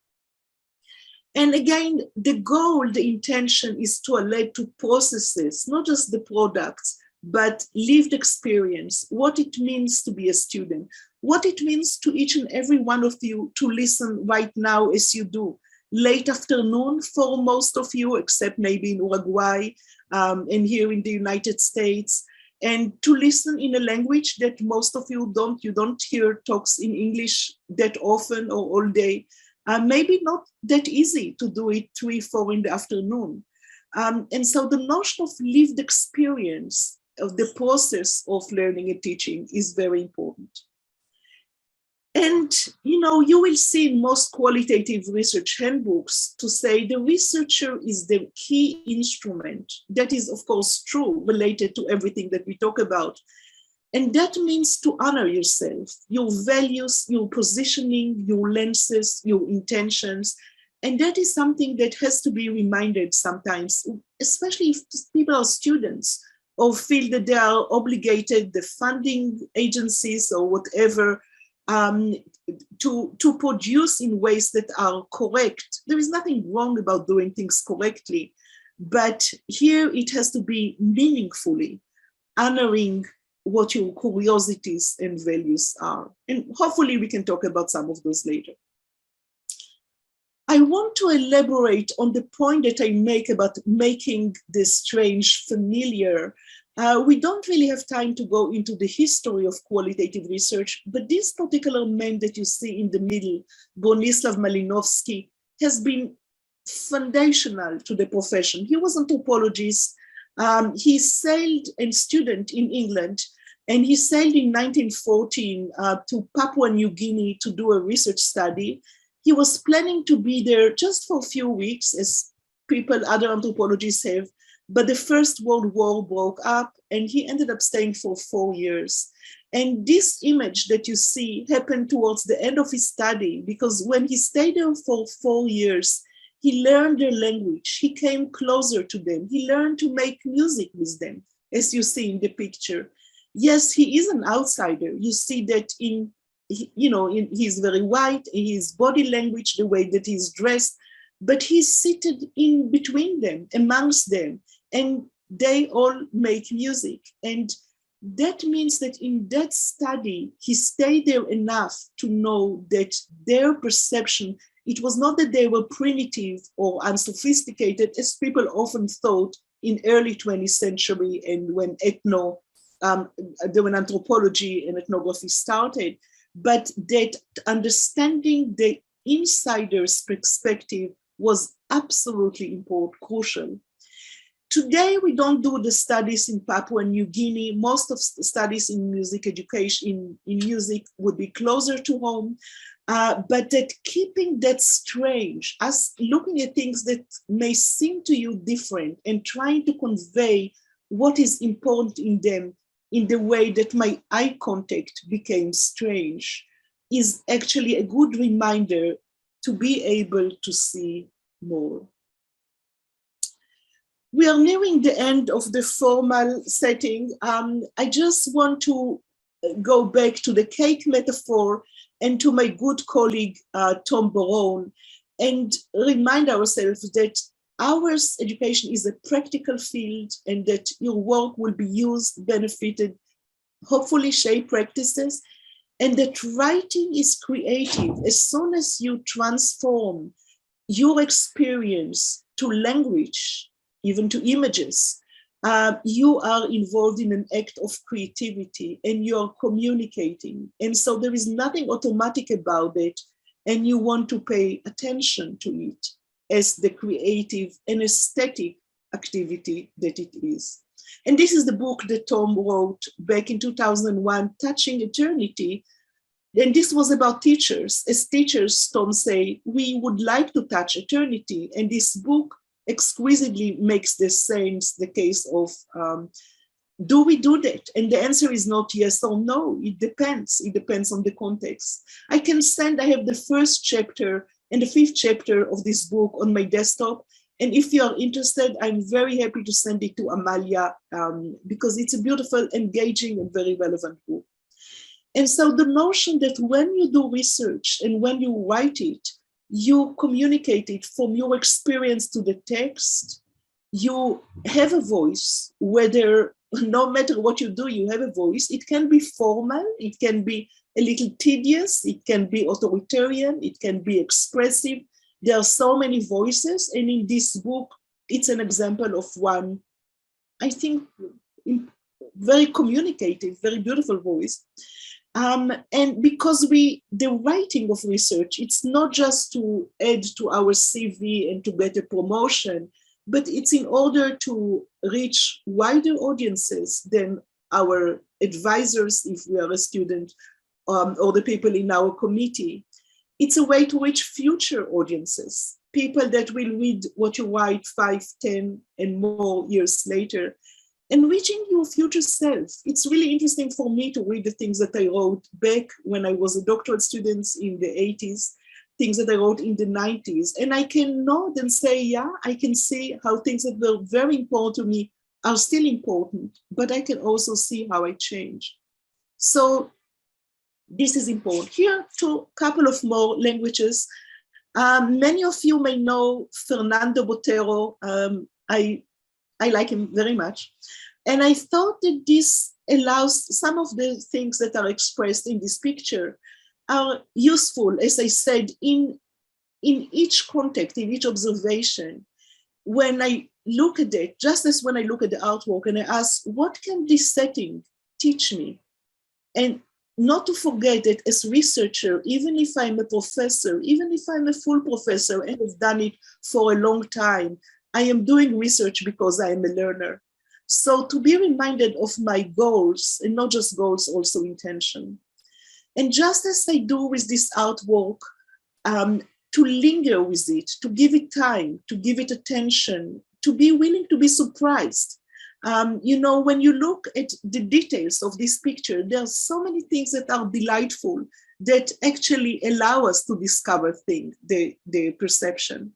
And again, the goal, the intention is to lead to processes, not just the products, but lived experience, what it means to be a student, what it means to each and every one of you to listen right now as you do, late afternoon for most of you, except maybe in Uruguay and here in the United States, and to listen in a language that most of you don't hear talks in English that often or all day. Maybe not that easy to do it 3, 4 in the afternoon. And so the notion of lived experience of the process of learning and teaching is very important. And, you will see in most qualitative research handbooks to say the researcher is the key instrument. That is, of course, true, related to everything that we talk about. And that means to honor yourself, your values, your positioning, your lenses, your intentions. And that is something that has to be reminded sometimes, especially if people are students or feel that they are obligated, the funding agencies or whatever, to produce in ways that are correct. There is nothing wrong about doing things correctly, but here it has to be meaningfully honoring what your curiosities and values are. And hopefully we can talk about some of those later. I want to elaborate on the point that I make about making the strange familiar. We don't really have time to go into the history of qualitative research, but this particular man that you see in the middle, Bronislaw Malinowski, has been foundational to the profession. He was an anthropologist. He sailed and student in England, and he sailed in 1914 to Papua New Guinea to do a research study. He was planning to be there just for a few weeks, as other anthropologists have, but the First World War broke up and he ended up staying for 4 years. And this image that you see happened towards the end of his study, because when he stayed there for 4 years, he learned their language, he came closer to them, he learned to make music with them, as you see in the picture. Yes, he is an outsider. You see that he's very white, his body language, the way that he's dressed, but he's seated in between them, amongst them, and they all make music. And that means that in that study, he stayed there enough to know that their perception, it was not that they were primitive or unsophisticated, as people often thought in early 20th century and when anthropology and ethnography started, but that understanding the insider's perspective was absolutely important, crucial. Today, we don't do the studies in Papua New Guinea. Most of the studies in music education, in music, would be closer to home. But that keeping that strange, us looking at things that may seem to you different and trying to convey what is important in them in the way that my eye contact became strange, is actually a good reminder to be able to see more. We are nearing the end of the formal setting. I just want to go back to the cake metaphor and to my good colleague, Tom Barone, and remind ourselves that our education is a practical field and that your work will be used, benefited, hopefully shape practices, and that writing is creative. As soon as you transform your experience to language, even to images, you are involved in an act of creativity and you are communicating. And so there is nothing automatic about it, and you want to pay attention to it as the creative and aesthetic activity that it is. And this is the book that Tom wrote back in 2001, Touching Eternity. And this was about teachers. As teachers, Tom say, we would like to touch eternity. And this book exquisitely makes the case of, do we do that? And the answer is not yes or no, it depends. It depends on the context. I have the first chapter and the 5th chapter of this book on my desktop. And if you are interested, I'm very happy to send it to Amalia because it's a beautiful, engaging, and very relevant book. And so the notion that when you do research and when you write it, you communicate it from your experience to the text, you have a voice, whether, no matter what you do, you have a voice. It can be formal, it can be a little tedious, it can be authoritarian, it can be expressive. There are so many voices, and in this book, it's an example of one, I think, very communicative, very beautiful voice. And because the writing of research, it's not just to add to our CV and to get a promotion, but it's in order to reach wider audiences than our advisors, if we are a student, or the people in our committee. It's a way to reach future audiences, people that will read what you write 5, 10, and more years later, and reaching your future self. It's really interesting for me to read the things that I wrote back when I was a doctoral student in the 80s, things that I wrote in the 90s. And I can nod and say, yeah, I can see how things that were very important to me are still important, but I can also see how I change. So this is important. Here, a couple of more languages. Many of you may know Fernando Botero. I like him very much. And I thought that this allows some of the things that are expressed in this picture are useful, as I said, in each context, in each observation. When I look at it, just as when I look at the artwork and I ask, what can this setting teach me? And not to forget that as researcher, even if I'm a professor, even if I'm a full professor and have done it for a long time, I am doing research because I am a learner. So to be reminded of my goals, and not just goals, also intention. And just as I do with this artwork, to linger with it, to give it time, to give it attention, to be willing to be surprised. You know, when you look at the details of this picture, there are so many things that are delightful that actually allow us to discover things, the perception.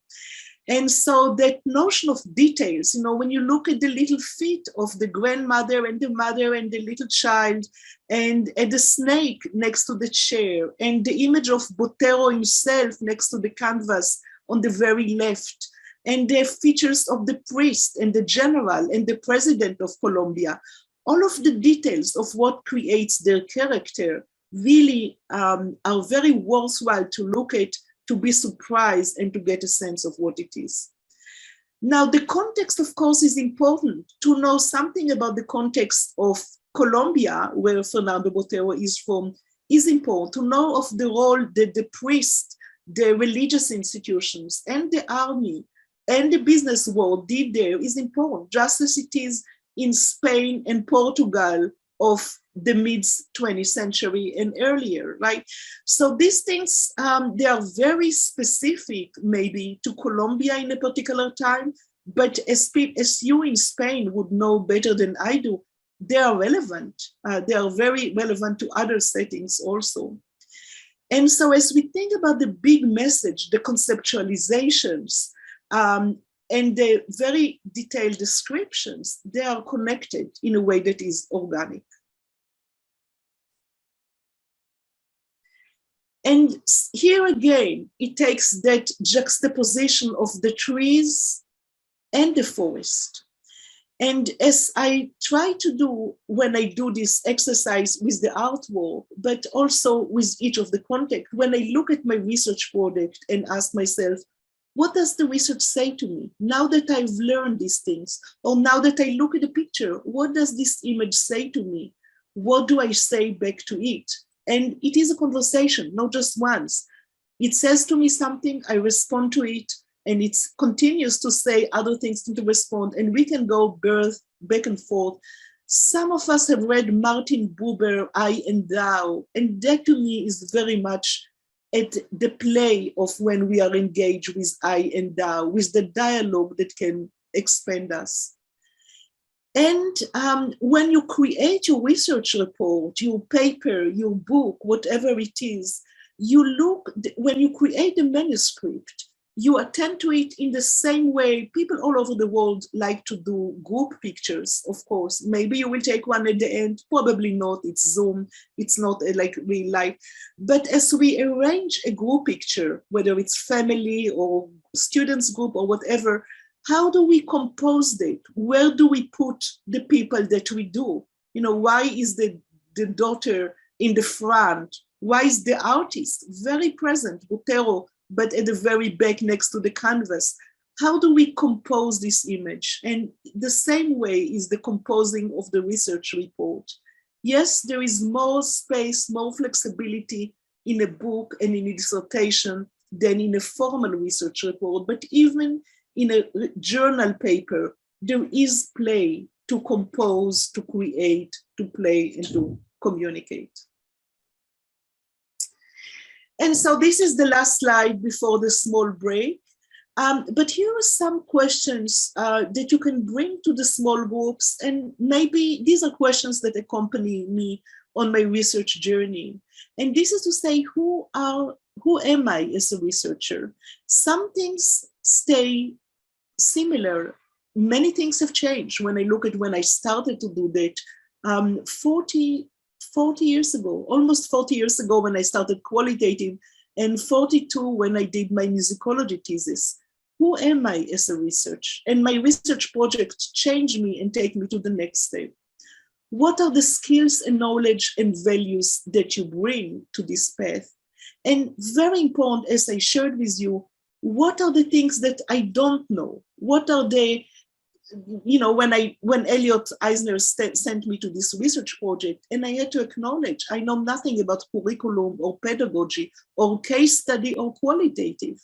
And so that notion of details, you know, when you look at the little feet of the grandmother and the mother and the little child, and the snake next to the chair, and the image of Botero himself next to the canvas on the very left, and the features of the priest and the general and the president of Colombia, all of the details of what creates their character really are very worthwhile to look at, to be surprised and to get a sense of what it is. Now, the context, of course, is important. To know something about the context of Colombia, where Fernando Botero is from, is important. To know of the role that the priest, the religious institutions, and the army, and the business world did there is important, just as it is in Spain and Portugal of the mid-20th century and earlier, right? So these things, they are very specific maybe to Colombia in a particular time, but as you in Spain would know better than I do, they are relevant. They are very relevant to other settings also. And so as we think about the big message, the conceptualizations, and the very detailed descriptions, they are connected in a way that is organic. And here again, it takes that juxtaposition of the trees and the forest. And as I try to do when I do this exercise with the artwork, but also with each of the context, when I look at my research project and ask myself, what does the research say to me? Now that I've learned these things, or now that I look at the picture, what does this image say to me? What do I say back to it? And it is a conversation, not just once. It says to me something, I respond to it, and it continues to say other things to respond, and we can go back and forth. Some of us have read Martin Buber, I and Thou, and that to me is very much at the play of when we are engaged with I and Thou, with the dialogue that can expand us. And when you create your research report, your paper, your book, whatever it is, you look, when you create the manuscript, you attend to it in the same way people all over the world like to do group pictures, of course. Maybe you will take one at the end, probably not, it's Zoom, it's not like real life. But as we arrange a group picture, whether it's family or students group or whatever, how do we compose that? Where do we put the people that we do? You know, why is the daughter in the front? Why is the artist very present, Botero, but at the very back next to the canvas? How do we compose this image? And the same way is the composing of the research report. Yes, there is more space, more flexibility in a book and in a dissertation than in a formal research report, but even in a journal paper, there is play to compose, to create, to play, and to communicate. And so this is the last slide before the small break. But here are some questions that you can bring to the small groups. And maybe these are questions that accompany me on my research journey. And this is to say, who am I as a researcher? Some things stay similar. Many things have changed when I look at when I started to do that 40 years ago, almost 40 years ago when I started qualitative, and 42 when I did my musicology thesis. Who am I as a researcher? And my research project changed me and take me to the next step. What are the skills and knowledge and values that you bring to this path? And very important, as I shared with you, what are the things that I don't know? What are the, you know, when Elliot Eisner sent me to this research project, and I had to acknowledge I know nothing about curriculum or pedagogy or case study or qualitative.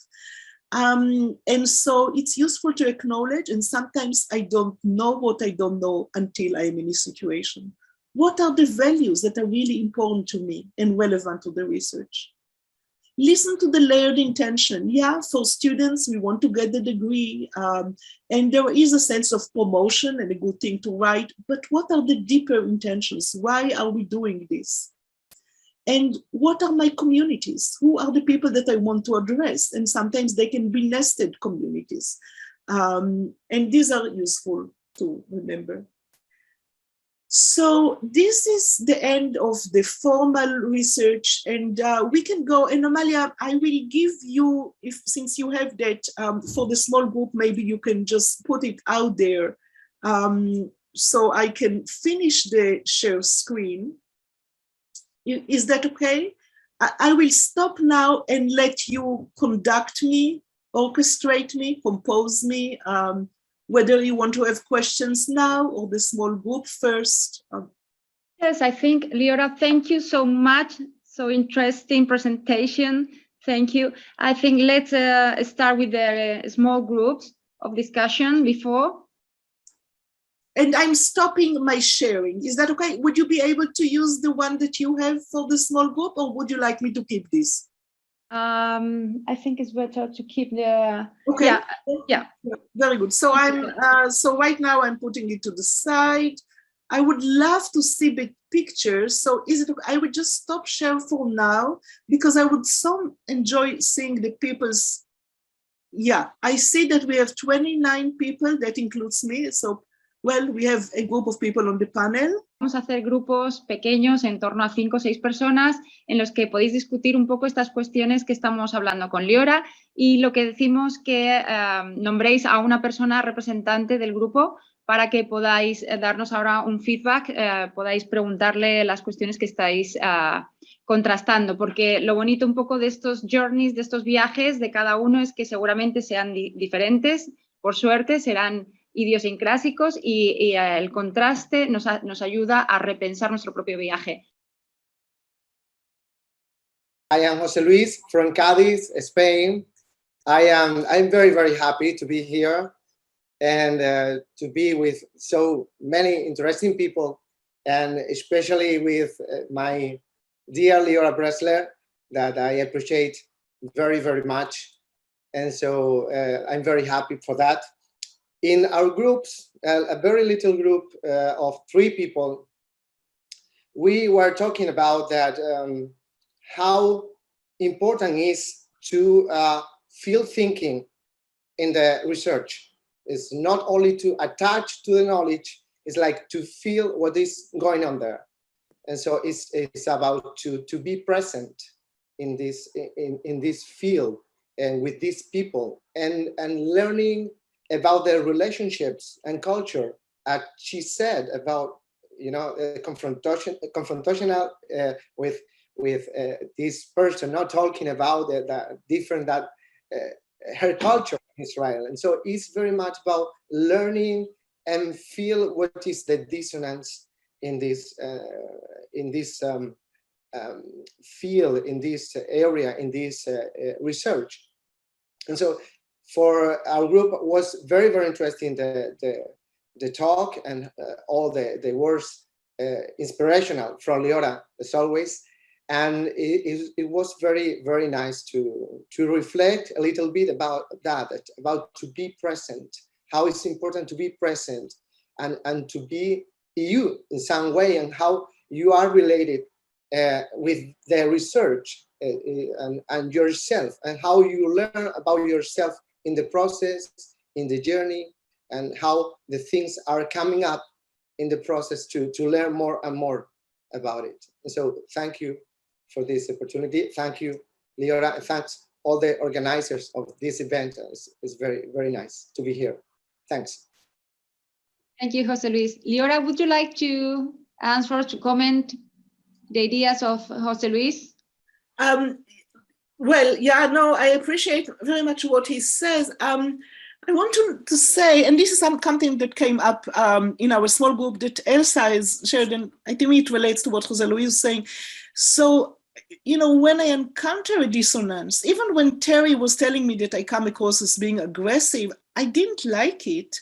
And so it's useful to acknowledge, and sometimes I don't know what I don't know until I'm in a situation. What are the values that are really important to me and relevant to the research? Listen to the layered intention. Yeah, for students, we want to get the degree, and there is a sense of promotion and a good thing to write, but what are the deeper intentions? Why are we doing this? And what are my communities? Who are the people that I want to address? And sometimes they can be nested communities. And these are useful to remember. So this is the end of the formal research, and we can go. And Amalia, I will give you, since you have that for the small group, maybe you can just put it out there so I can finish the share screen. Is that okay? I will stop now and let you conduct me, orchestrate me, compose me, whether you want to have questions now or the small group first. Yes, I think, Liora, thank you so much. So interesting presentation. Thank you. I think let's start with the small groups of discussion before. And I'm stopping my sharing. Is that okay? Would you be able to use the one that you have for the small group, or would you like me to keep this? I think it's better to keep the. Okay. Yeah. Very good. So so right now I'm putting it to the side. I would love to see the pictures. So is it okay? I would just stop share for now because I would so enjoy seeing the people's. Yeah, I see that we have 29 people. That includes me. So. Well, we have a group of people on the panel. Vamos a hacer grupos pequeños en torno a 5 o 6 personas en los que podéis discutir un poco estas cuestiones que estamos hablando con Liora, y lo que decimos que nombréis a una persona representante del grupo para que podáis darnos ahora un feedback, podáis preguntarle las cuestiones que estáis contrastando, porque lo bonito un poco de estos journeys, de estos viajes de cada uno es que seguramente sean diferentes, por suerte serán idiosincrásicos y el contraste nos ayuda a repensar nuestro propio viaje. I am José Luis from Cádiz, Spain. I'm very, very happy to be here and to be with so many interesting people, and especially with my dear Liora Bresler, that I appreciate very, very much. And so I'm very happy for that. In our groups, a very little group of 3 people, we were talking about that how important is to field thinking in the research. It's not only to attach to the knowledge, it's like to feel what is going on there. And so it's about to be present in this field and with these people and learning about their relationships and culture. As she said about, you know, confrontational with this person not talking about the different that her culture in Israel. And so it's very much about learning and feel what is the dissonance in this field, in this area, in this research. And so for our group was very, very interesting, the talk and all the words inspirational from Liora, as always. And it was very, very nice to reflect a little bit about that, about to be present, how it's important to be present and to be you in some way, and how you are related with the research and yourself, and how you learn about yourself in the process, in the journey, and how the things are coming up in the process to learn more and more about it. And so thank you for this opportunity. Thank you, Liora, and thanks all the organizers of this event. It's very, very nice to be here. Thanks. Thank you, José Luis. Liora, would you like to answer, to comment the ideas of Jose Luis? Well, yeah, no, I appreciate very much what he says. I want to say, and this is something that came up in our small group that Elsa has shared, and I think it relates to what Jose Luis is saying. So, you know, when I encounter a dissonance, even when Terry was telling me that I come across as being aggressive, I didn't like it.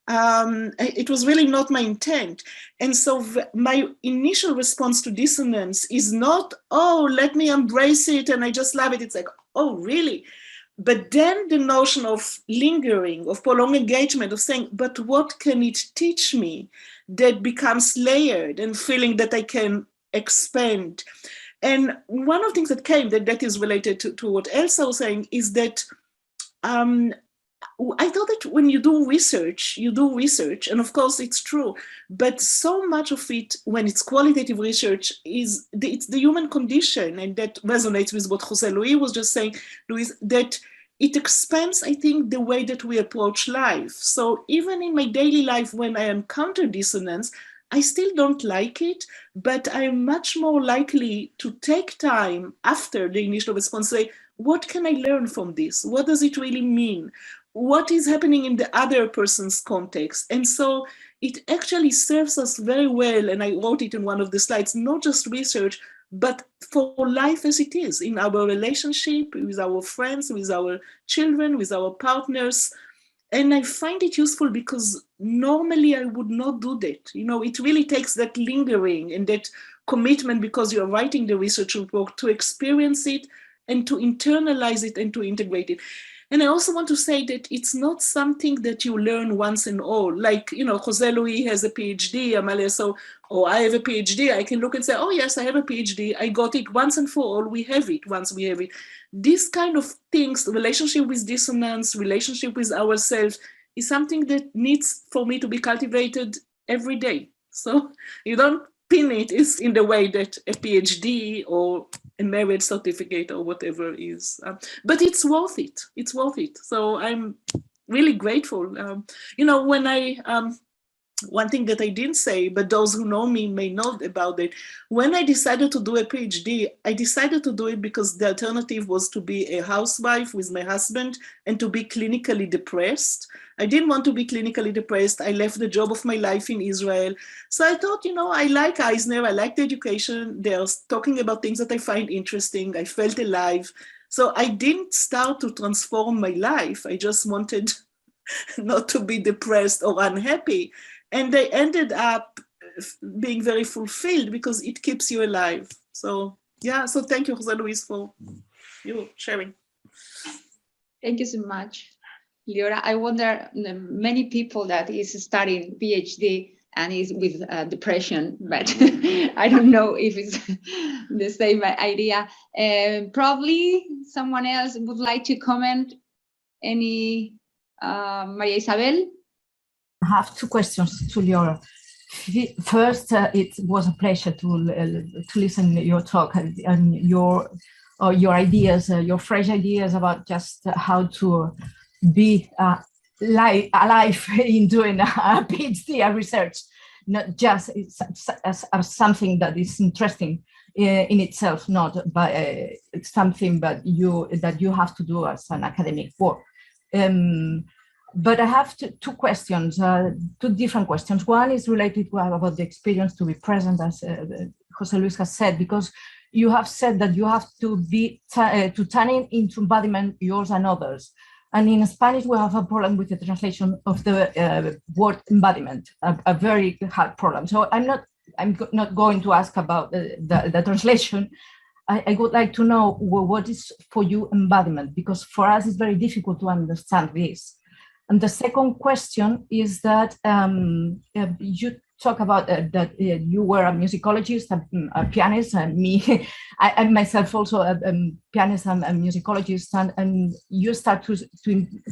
It was really not my intent. And so my initial response to dissonance is not, oh, let me embrace it and I just love it. It's like, oh, really? But then the notion of lingering, of prolonged engagement, of saying, but what can it teach me, that becomes layered and feeling that I can expand. And one of the things that came that is related to what Elsa was saying is that I thought that when you do research, and of course it's true, but so much of it, when it's qualitative research, it's the human condition, and that resonates with what Jose Luis was just saying, Luis, that it expands, I think, the way that we approach life. So even in my daily life, when I encounter dissonance, I still don't like it, but I'm much more likely to take time after the initial response, say, what can I learn from this? What does it really mean? What is happening in the other person's context? And so it actually serves us very well, and I wrote it in one of the slides, not just research, but for life as it is, in our relationship, with our friends, with our children, with our partners. And I find it useful because normally I would not do that. You know, it really takes that lingering and that commitment, because you're writing the research report, to experience it and to internalize it and to integrate it. And I also want to say that it's not something that you learn once and all. Like, you know, Jose Luis has a PhD, Amalia, so, I have a PhD. I can look and say, oh yes, I have a PhD. I got it once and for all. We have it once we have it. These kind of things, relationship with dissonance, relationship with ourselves, is something that needs for me to be cultivated every day. So you don't pin it is in the way that a PhD or a marriage certificate or whatever is, but it's worth it. It's worth it. So I'm really grateful. You know, when one thing that I didn't say, but those who know me may know about it. When I decided to do a PhD, I decided to do it because the alternative was to be a housewife with my husband and to be clinically depressed. I didn't want to be clinically depressed. I left the job of my life in Israel. So I thought, you know, I like Eisner, I like the education. They're talking about things that I find interesting. I felt alive. So I didn't start to transform my life. I just wanted not to be depressed or unhappy. And they ended up being very fulfilled because it keeps you alive. So yeah, so thank you, Jose Luis, for you sharing. Thank you so much, Liora. I wonder, many people that is studying PhD and is with depression, but I don't know if it's the same idea. Probably someone else would like to comment. Any, Maria Isabel? I have two questions to Liora. First, it was a pleasure to listen to your talk and your ideas, your fresh ideas about just how to be alive in doing a PhD and research, not just as something that is interesting in itself, not by something that you have to do as an academic work. But I have two questions, two different questions. One is related about the experience to be present, as Jose Luis has said, because you have said that you have to be to turn into embodiment yours and others. And in Spanish, we have a problem with the translation of the word embodiment, a very hard problem. So I'm not going to ask about the translation. I would like to know what is for you embodiment, because for us it's very difficult to understand this. And the second question is that you talk about that you were a musicologist, a pianist, and me, I myself also a pianist and a musicologist, and you start to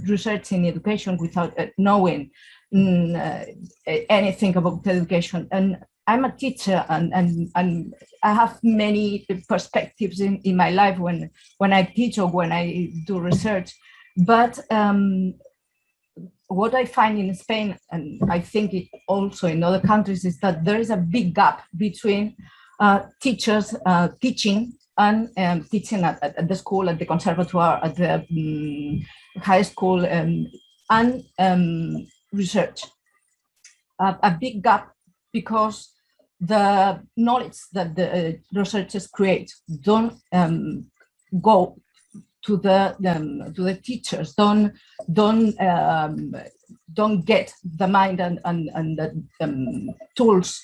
research in education without knowing anything about education. And I'm a teacher, and I have many perspectives in my life when I teach or when I do research, but what I find in Spain, and I think it also in other countries, is that there is a big gap between teachers teaching and teaching at the school, at the conservatoire, at the high school, and research. A big gap because the knowledge that the researchers create don't go to the teachers, don't get the mind and the tools,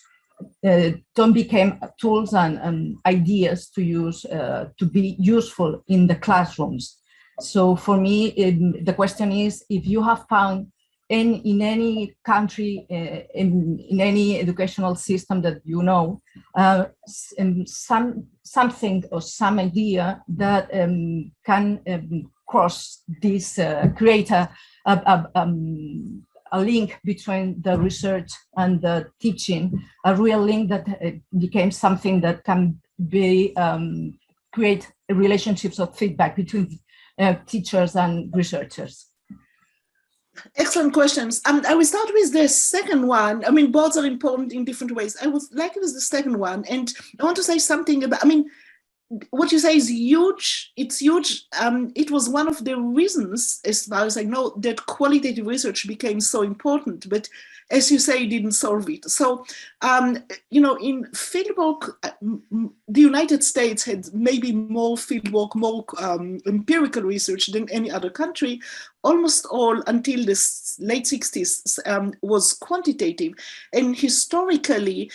don't become tools and ideas to use to be useful in the classrooms. So for me, the question is, if you have found in any country, in any educational system that you know, something or some idea that can cross this, create a link between the research and the teaching, a real link that became something that can be create relationships of feedback between teachers and researchers. Excellent questions. I will start with the second one. I mean, both are important in different ways. I would like it with the second one. And I want to say something about, I mean, what you say is huge. It's huge. It was one of the reasons, as far as I know, that qualitative research became so important. But as you say, it didn't solve it. So, you know, in fieldwork, the United States had maybe more fieldwork, more empirical research than any other country. Almost all, until the late 60s, was quantitative. And historically,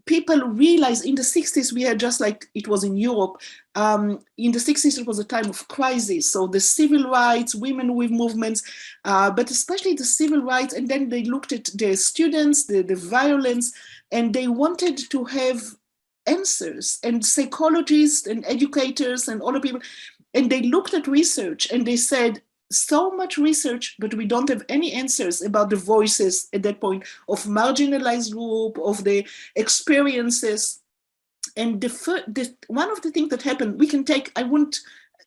people realized in the 60s, we had, just like it was in Europe, in the 60s, it was a time of crisis. So the civil rights, women with movements, but especially the civil rights. And then they looked at the students, the violence, and they wanted to have answers. And psychologists and educators and other people, and they looked at research and they said, so much research, but we don't have any answers about the voices at that point of marginalized group, of the experiences. And one of the things that happened, we can take,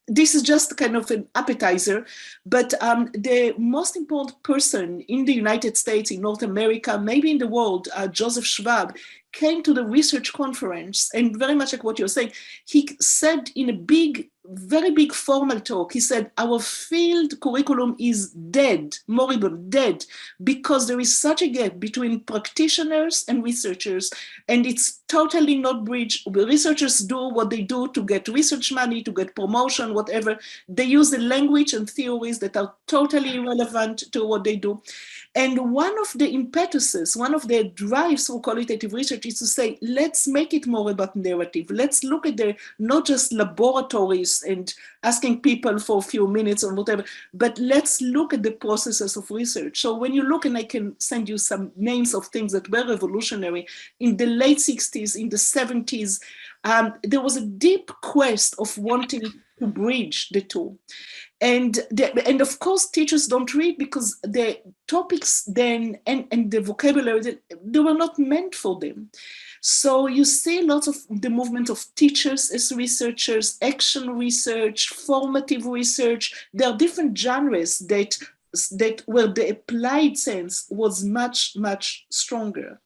this is just kind of an appetizer, but the most important person in the United States, in North America, maybe in the world, Joseph Schwab, came to the research conference, and very much like what you're saying, he said in a very big formal talk, he said, our field curriculum is dead, moribund, dead, because there is such a gap between practitioners and researchers, and it's totally not bridged. Researchers do what they do to get research money, to get promotion, whatever. They use the language and theories that are totally irrelevant to what they do. And one of the impetuses, one of the drives for qualitative research is to say, let's make it more about narrative. Let's look at not just laboratories and asking people for a few minutes or whatever, but let's look at the processes of research. So when you look, and I can send you some names of things that were revolutionary, in the late 60s, in the 70s, there was a deep quest of wanting to bridge the two. And of course, teachers don't read because the topics then and the vocabulary, they were not meant for them. So you see lots of the movement of teachers as researchers, action research, formative research. There are different genres that where the applied sense was much, much stronger.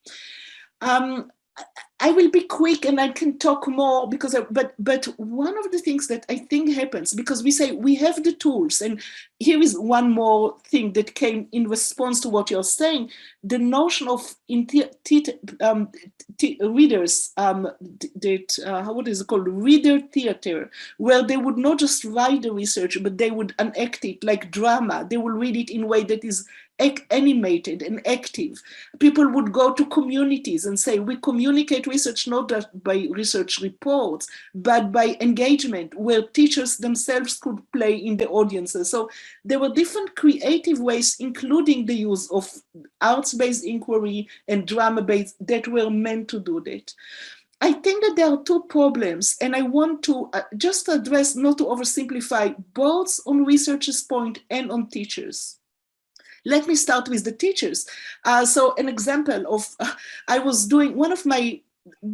I will be quick and I can talk more because, but one of the things that I think happens, because we say we have the tools, and here is one more thing that came in response to what you're saying, the notion of readers, what is it called, reader theater, where they would not just write the research, but they would enact it like drama. They will read it in a way that is animated and active. People would go to communities and say, we communicate research not just by research reports, but by engagement, where teachers themselves could play in the audiences. So there were different creative ways, including the use of arts-based inquiry and drama-based, that were meant to do that. I think that there are two problems, and I want to just address, not to oversimplify, both on researchers' point and on teachers. Let me start with the teachers. So an example of, I was doing, one of my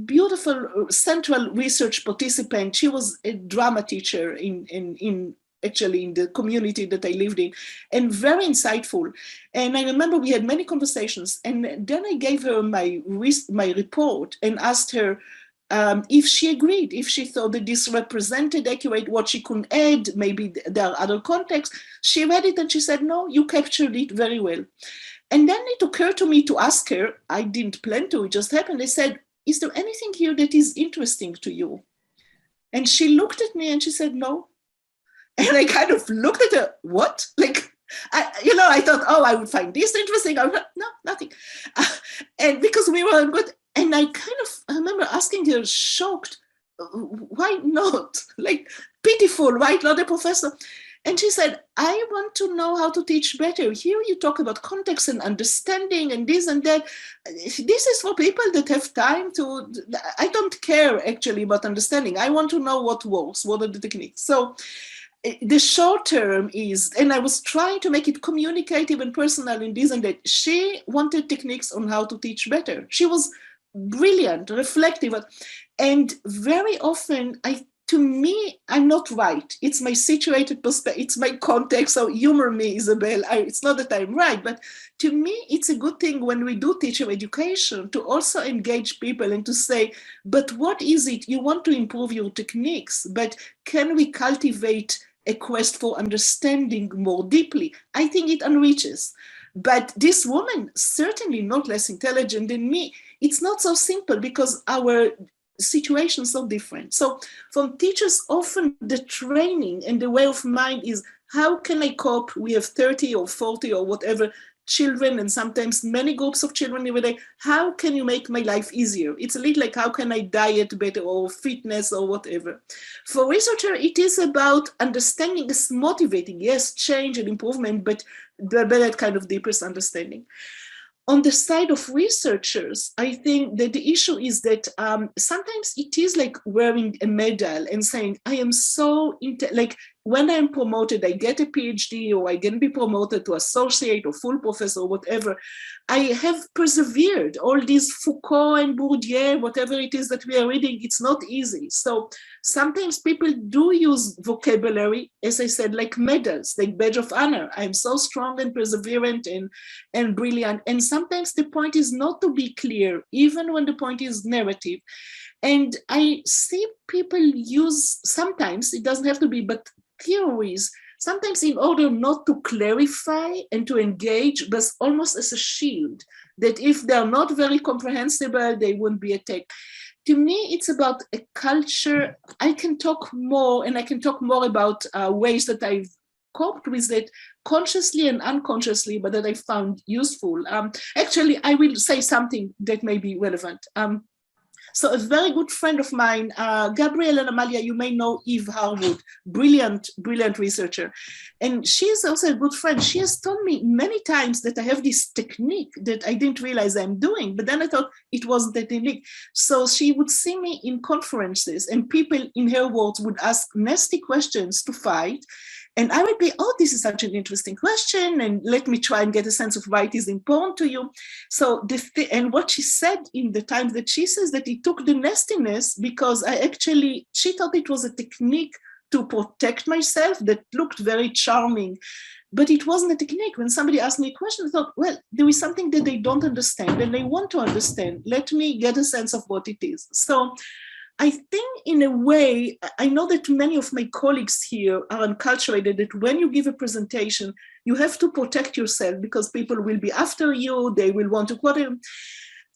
beautiful central research participants, she was a drama teacher in actually in the community that I lived in, and very insightful. And I remember we had many conversations, and then I gave her my report and asked her if she agreed, if she thought that this represented accurate, what she could add, maybe there are other contexts. She read it and she said, no, you captured it very well. And then it occurred to me to ask her, I didn't plan to, it just happened. I said, is there anything here that is interesting to you? And she looked at me and she said, no. And I kind of looked at her, what? Like, I thought, oh, I would find this interesting. No, nothing. And because we were good, and I remember asking her, shocked, why not? Like, pitiful, right? Not a professor. And she said, I want to know how to teach better. Here you talk about context and understanding and this and that. This is for people that have time to, I don't care actually about understanding. I want to know what works, what are the techniques. So the short term is, and I was trying to make it communicative and personal and this and that. She wanted techniques on how to teach better. She was brilliant, reflective. And very often to me, I'm not right. It's my situated perspective. It's my context. So humor me, Isabel. It's not that I'm right, but to me, it's a good thing when we do teacher education to also engage people and to say, but what is it? You want to improve your techniques, but can we cultivate a quest for understanding more deeply? I think it enriches. But this woman, certainly not less intelligent than me, it's not so simple because our situations are different. So from teachers, often the training and the way of mind is, how can I cope? We have 30 or 40 or whatever children, and sometimes many groups of children every day. How can you make my life easier? It's a little like, how can I diet better or fitness or whatever? For researcher, it is about understanding is motivating, yes, change and improvement, but that kind of deepest understanding. On the side of researchers, I think that the issue is that sometimes it is like wearing a medal and saying, I am so, like when I'm promoted, I get a PhD or I can be promoted to associate or full professor or whatever. I have persevered. All these Foucault and Bourdieu, whatever it is that we are reading, it's not easy. So sometimes people do use vocabulary, as I said, like medals, like badge of honor. I'm so strong and perseverant and brilliant. And sometimes the point is not to be clear, even when the point is narrative. And I see people use, sometimes, it doesn't have to be, but theories, sometimes in order not to clarify and to engage, but almost as a shield, that if they're not very comprehensible, they won't be attacked. To me, it's about a culture. I can talk more, and I can talk more about ways that I've coped with it consciously and unconsciously, but that I found useful. Actually, I will say something that may be relevant. So a very good friend of mine, Gabrielle and Amalia, you may know Eve Harwood, brilliant researcher. And she's also a good friend. She has told me many times that I have this technique that I didn't realize I'm doing, but then I thought it wasn't a technique. So she would see me in conferences and people, in her words, would ask nasty questions to fight. And I would be, oh, this is such an interesting question, and let me try and get a sense of why it is important to you. So, and what she said in the times that she says that it took the nastiness because she thought it was a technique to protect myself that looked very charming, but it wasn't a technique. When somebody asked me a question, I thought, well, there is something that they don't understand and they want to understand. Let me get a sense of what it is. So I think in a way, I know that many of my colleagues here are enculturated that when you give a presentation, you have to protect yourself because people will be after you, they will want to quote him.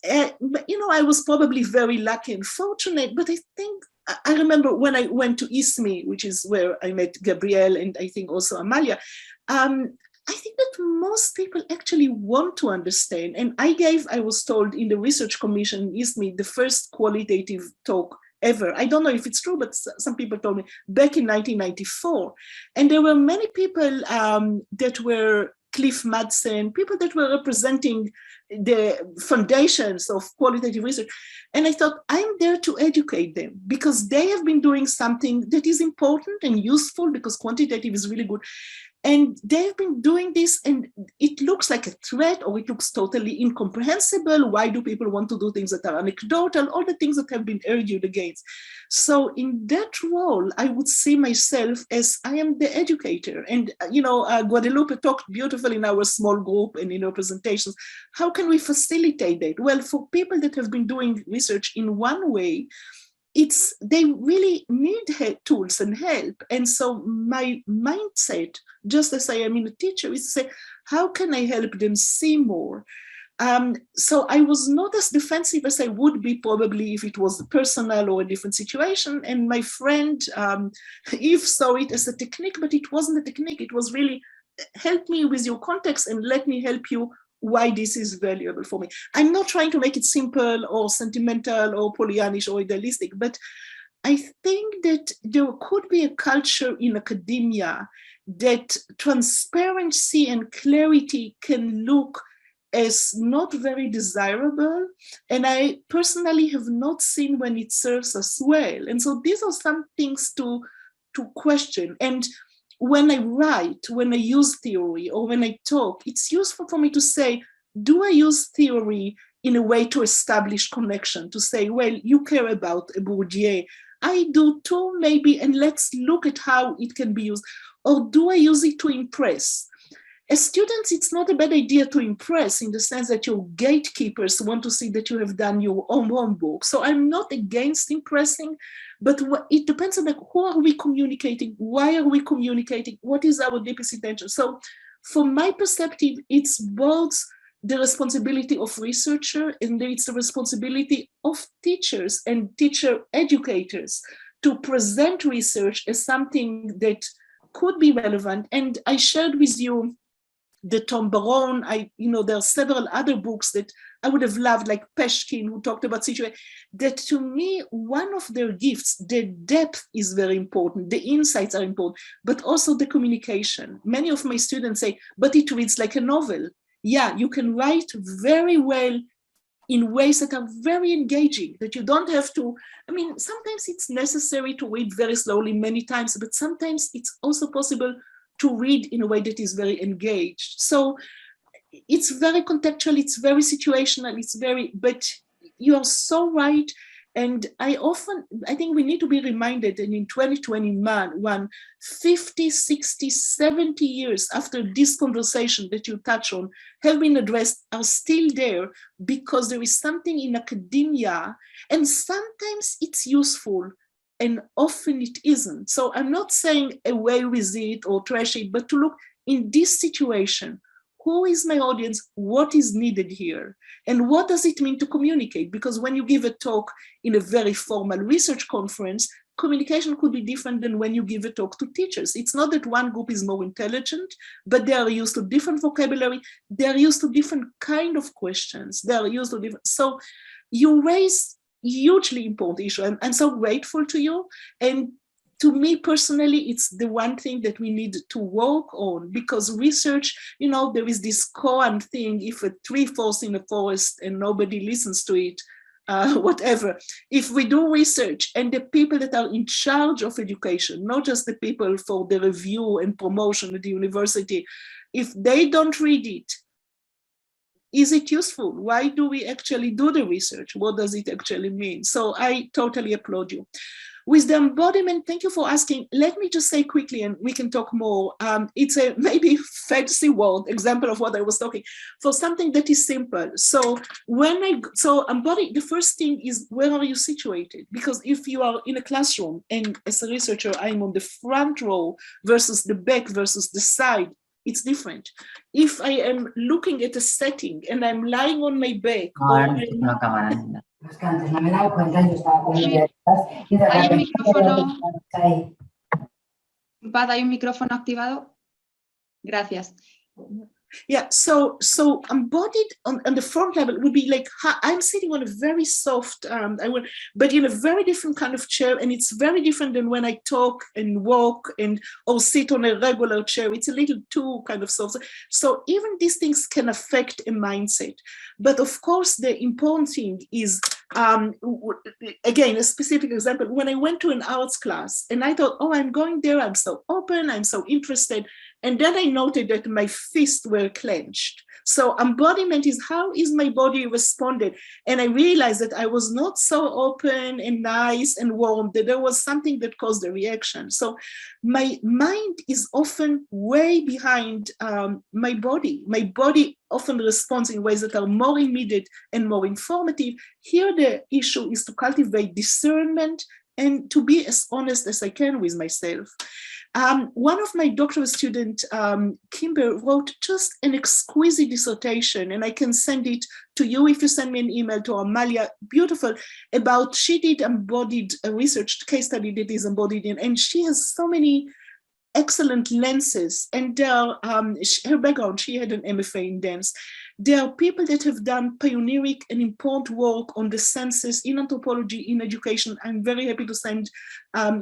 But, I was probably very lucky and fortunate, but I think, I remember when I went to ISMI, which is where I met Gabrielle and I think also Amalia, I think that most people actually want to understand. And I was told in the research commission, ISMI, the first qualitative talk ever. I don't know if it's true, but some people told me back in 1994. And there were many people that were Cliff Madsen, people that were representing the foundations of qualitative research. And I thought, I'm there to educate them because they have been doing something that is important and useful because quantitative is really good. And they've been doing this, and it looks like a threat, or it looks totally incomprehensible. Why do people want to do things that are anecdotal? All the things that have been argued against. So in that role, I would see myself as I am the educator. And, Guadalupe talked beautifully in our small group and in her presentations. How can we facilitate that? Well, for people that have been doing research in one way, they really need tools and help. And so my mindset, just as I am in a teacher, is to say, how can I help them see more? So I was not as defensive as I would be probably if it was personal or a different situation. And my friend, Eve, saw it as a technique, but it wasn't a technique. It was really, help me with your context and let me help you why this is valuable for me. I'm not trying to make it simple or sentimental or Pollyannish or idealistic, but I think that there could be a culture in academia that transparency and clarity can look as not very desirable. And I personally have not seen when it serves us well. And so these are some things to question. And when I write, when I use theory, or when I talk, it's useful for me to say, do I use theory in a way to establish connection, to say, well, you care about a Bourdieu, I do too, maybe, and let's look at how it can be used. Or do I use it to impress? As students, it's not a bad idea to impress, in the sense that your gatekeepers want to see that you have done your own homework. So I'm not against impressing, but it depends on who are we communicating? Why are we communicating? What is our deepest intention? So from my perspective, it's both the responsibility of researcher and it's the responsibility of teachers and teacher educators to present research as something that could be relevant. And I shared with you the Tom Baron, there are several other books that I would have loved, like Peshkin, who talked about situation, that to me, one of their gifts, the depth is very important, the insights are important, but also the communication. Many of my students say, but it reads like a novel. Yeah, you can write very well in ways that are very engaging, that you don't have to, sometimes it's necessary to read very slowly many times, but sometimes it's also possible to read in a way that is very engaged. So it's very contextual, it's very situational, but you are so right. And I think we need to be reminded that in 2021, 50, 60, 70 years after this conversation that you touch on have been addressed, are still there because there is something in academia, and sometimes it's useful and often it isn't. So I'm not saying away with it or trash it, but to look in this situation, who is my audience? What is needed here? And what does it mean to communicate? Because when you give a talk in a very formal research conference, communication could be different than when you give a talk to teachers. It's not that one group is more intelligent, but they are used to different vocabulary. They are used to different kind of questions. They are used to different. So you raise hugely important issue. I'm so grateful to you. And to me personally, it's the one thing that we need to work on, because research, there is this koan thing, if a tree falls in a forest and nobody listens to it, whatever. If we do research and the people that are in charge of education, not just the people for the review and promotion at the university, if they don't read it, is it useful? Why do we actually do the research? What does it actually mean? So I totally applaud you. With the embodiment, thank you for asking. Let me just say quickly, and we can talk more. It's a maybe fancy word, example of what I was talking, for something that is simple. So embody, the first thing is, where are you situated? Because if you are in a classroom, and as a researcher, I'm on the front row versus the back versus the side, it's different. If I am looking at a setting and I'm lying on my back, Hay un micrófono. Paz, hay un micrófono activado. Gracias. Yeah, so embodied on the front level would be like, I'm sitting on a very soft, but in a very different kind of chair, and it's very different than when I talk and walk or sit on a regular chair. It's a little too kind of soft. So even these things can affect a mindset. But of course, the important thing is again, a specific example, when I went to an arts class and I thought, oh, I'm going there, I'm so open, I'm so interested. And then I noted that my fists were clenched. So embodiment is how is my body responded? And I realized that I was not so open and nice and warm, that there was something that caused the reaction. So my mind is often way behind my body. My body often responds in ways that are more immediate and more informative. Here, the issue is to cultivate discernment and to be as honest as I can with myself. One of my doctoral students, Kimber, wrote just an exquisite dissertation, and I can send it to you if you send me an email, to Amalia, beautiful, about, she did embodied research case study that is embodied in, and she has so many excellent lenses, and her background, she had an MFA in dance. There are people that have done pioneering and important work on the senses in anthropology, in education. I'm very happy to send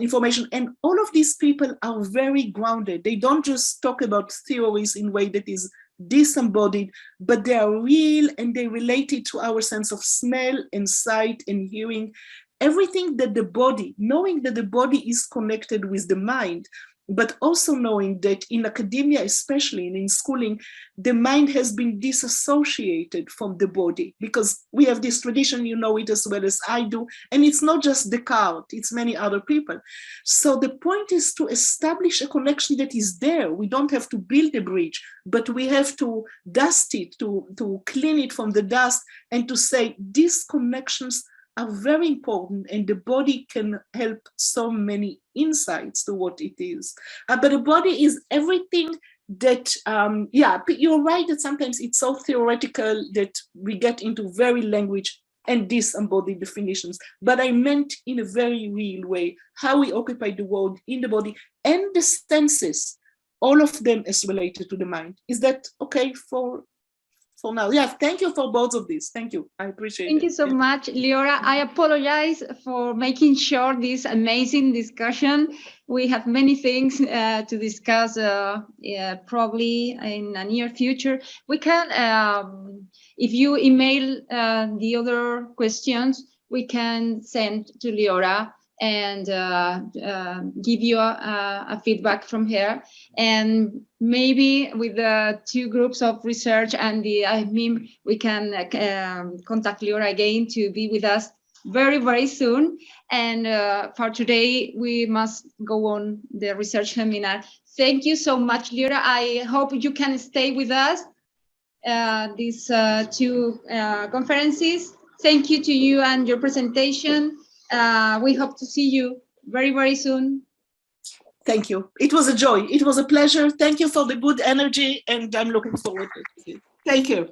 information. And all of these people are very grounded. They don't just talk about theories in a way that is disembodied, but they are real and they relate it to our sense of smell and sight and hearing. Everything that the body, knowing that the body is connected with the mind, but also knowing that in academia, especially in schooling, the mind has been disassociated from the body, because we have this tradition, you know it as well as I do, and it's not just Descartes, it's many other people. So the point is to establish a connection that is there. We don't have to build a bridge, but we have to dust it, to clean it from the dust, and to say these connections are very important, and the body can help so many insights to what it is. But the body is everything that, you're right that sometimes it's so theoretical that we get into very language and disembodied definitions. But I meant in a very real way how we occupy the world in the body and the senses, all of them is related to the mind. Is that okay for now? Yeah, thank you for both of these. Thank you. I appreciate it. Thank you so much, Liora. I apologize for making short this amazing discussion. We have many things to discuss probably in the near future. We can, if you email the other questions, we can send to Liora and give you a feedback from her. And maybe with the two groups of research and the AEPMIM, we can contact Liora again to be with us very, very soon. And for today, we must go on the research seminar. Thank you so much, Liora. I hope you can stay with us these two conferences. Thank you to you and your presentation. We hope to see you very, very soon. Thank you. It was a joy. It was a pleasure. Thank you for the good energy, and I'm looking forward to it. Take care.